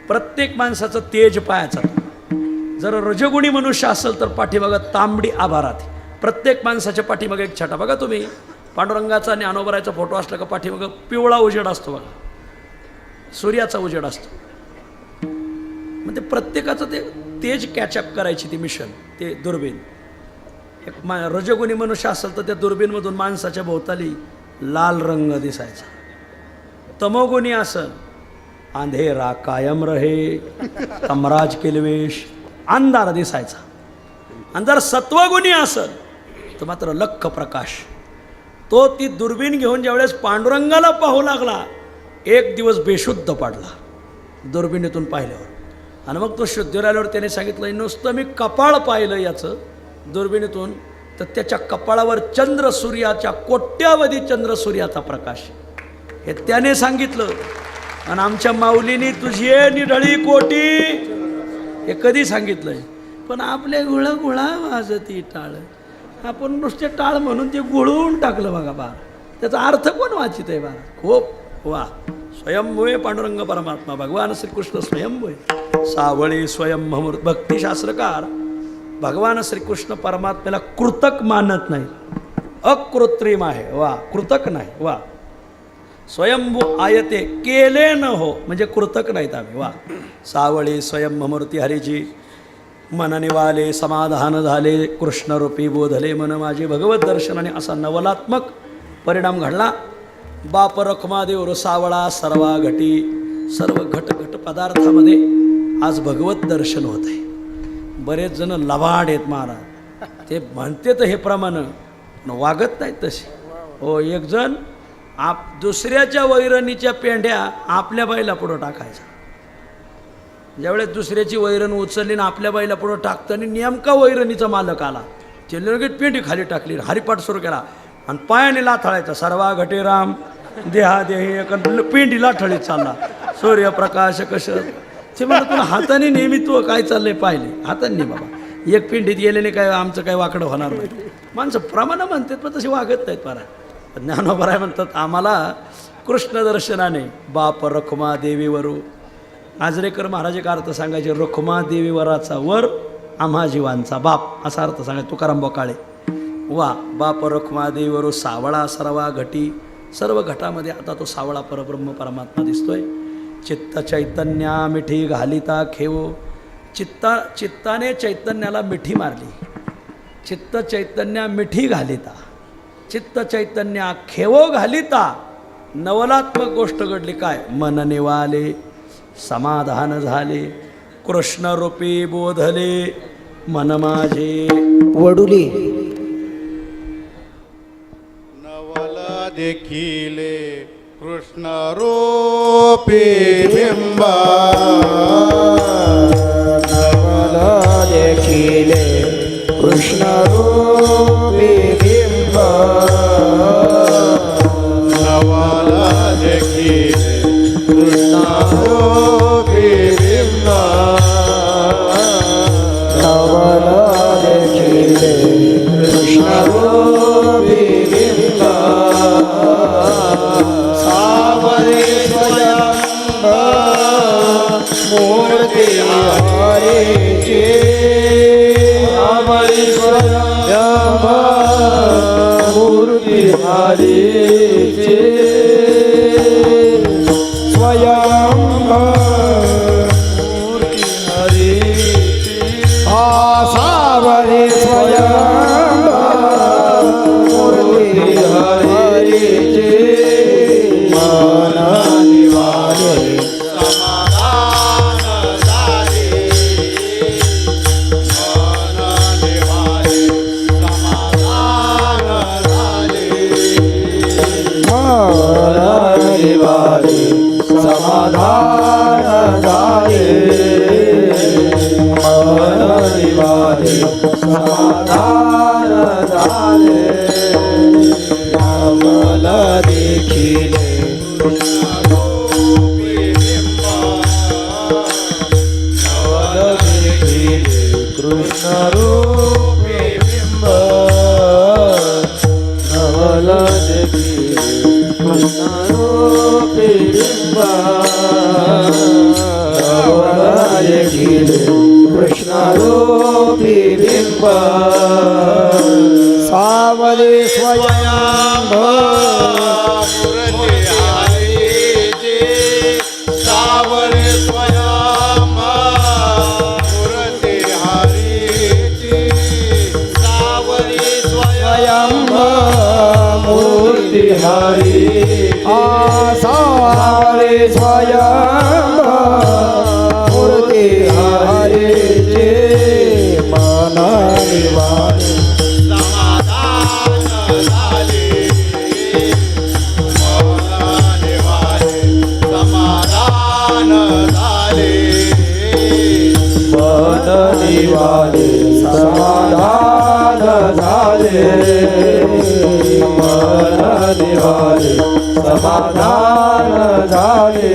प्रत्येक माणसाचं तेज पाहायचं. जर रजगुणी मनुष्य असेल तर पाठीमागं तांबडी आभारात. प्रत्येक माणसाच्या पाठीमागं एक छटा. बघा तुम्ही पांडुरंगाचा आणि अनोबरायचा फोटो असला का पाठीमागं पिवळा उजेड असतो बघा. सूर्याचा उजेड असतो. मग ते प्रत्येकाचं ते तेज कॅचअप करायची ती मिशन ते दुर्बीण. एक रजगुणी मनुष्य असेल तर त्या दुर्बीणमधून माणसाच्या भोवताली लाल रंग दिसायचा. तमोगुणी असेल अंधेरा कायम रहे तमराज किलवेश अंधार दिसायचा. आणि जर सत्वगुणी असेल तर मात्र लख्ख प्रकाश. तो ती दुर्बीण घेऊन ज्यावेळेस पांडुरंगाला पाहू लागला 1 दिवस बेशुद्ध पडला दुर्बिणीतून पाहिल्यावर. आणि मग तो शुद्धीवर आल्यावर त्याने सांगितलं नुसतं मी कपाळ पाहिलं याचं दुर्बिणीतून तर त्याच्या कपाळावर चंद्र सूर्याच्या कोट्यावधी चंद्र सूर्याचा प्रकाश हे त्याने सांगितलं. आणि आमच्या माऊलीनी तुझी निढळी कोटी हे कधी सांगितलंय. पण आपले गुळा वाजती टाळ. आपण नुसते टाळ म्हणून ते गुळवून टाकलं बघा बार. त्याचा अर्थ कोण वाचित आहे बार. खूप वा. स्वयंभूय पांडुरंग परमात्मा भगवान श्रीकृष्ण स्वयंभूय सावळी स्वयंभूर्त. भक्तिशास्त्रकार भगवान श्रीकृष्ण परमात्म्याला कृतक मानत नाही. अकृत्रिम आहे वा. कृतक नाही वा. स्वयंभू आयते केले न हो म्हणजे कृतक नाहीत आम्ही वा. सावळी स्वयंभूर्ती हरीजी मन निवाले समाधान झाले कृष्णरूपी बोधले मन माझे. भगवत दर्शनाने असा नवलात्मक परिणाम घडला. बाप रखमादेव सावळा सर्वा घटी. सर्व घट पदार्थामध्ये आज भगवत दर्शन होत आहे. बरेच जण लबाड आहेत महाराज. ते म्हणते तर हे प्रमाण वागत नाहीत तसे. हो एक जण दुसऱ्याच्या वैरणीच्या पेंढ्या आपल्या बाईला पुढं टाकायचा. ज्यावेळेस दुसऱ्याची वैरण उचलली ना आपल्या बाईला पुढं टाकताना नेमका वैरणीचा मालक आला. त्याने लगेच पेंढी खाली टाकली. हरिपाठ सुरू केला आणि पायाने लाथाळायचा. सर्वा घटे राम देहा देही एक पेंढी लाथळीत चालला. सूर्यप्रकाश कसं ते मला तुला हाताने नेहमी तू काय चाललंय पाहिले. हाताने बाबा एक पिंडीत गेल्याने काय आमचं काय वाकडं होणार नाही. माणसं प्रमाण म्हणतात पण तसे वागत नाहीत. परा ज्ञानोबराय म्हणतात आम्हाला कृष्ण दर्शनाने बाप रखुमा देवीवरू. आजरेकर महाराज एक अर्थ सांगायचे. रखुमा देवीवराचा वर आम्हा जीवांचा बाप असा अर्थ सांगा तुकाराम बोकाळे. वा बाप रखमा देवरो सावळा सर्वा घटी, सर्व घटामध्ये आता तो सावळा परब्रह्म परमात्मा दिसतोय. चित्त चैतन्या मिठी घालिता खेवो, चित्ताने चैतन्याला मिठी मारली. चित्त चैतन्या मिठी घालिता, चित्त चैतन्या खेवो घालिता. नवलात्मक गोष्ट घडली काय? मन निवाले, समाधान झाले, कृष्ण रूपी बोधले मन माझे. वडुली नवल देखिले कृष्ण रूपी बिंब, नवल देखिले कृष्ण रूपी बिंब, नवल देखिले कृष्ण रूपी बिंब, नवल देखिले कृष्ण रूपी बिंब. सावरे स्वयंभ मूर्ती हरेचे, सावरे स्वयंभ मूर्ती हरेचे, स्वयंभ मूर्ती हरेचे. सावरे स्वयंभ मूर्ती हरेचे, मन निवारे समाधान झाले, मन निवारे समाधान झाले, मन निवारे समाधान झाले, मन निवारे समाधान झाले. नवल देखिले नवल देखिले कृष्ण रूपी बिंब, नवल देखिले कृष्ण रूपी बिंब, नवल देखिले कृष्ण रूपी बिंब. सावरे स्वयंभ मूर्ती हरीचे, सावरे स्वयं मूर्ती हरीचे, सावरे स्वयंभ मूर्ती हरी. सावरे स्वयंभ मूर्ती हरीचे, मन निवारे समाधान झाले, मन निवारे समाधान झाले, मन निवारे समाधान झाले, मन निवारे समाधान झाले.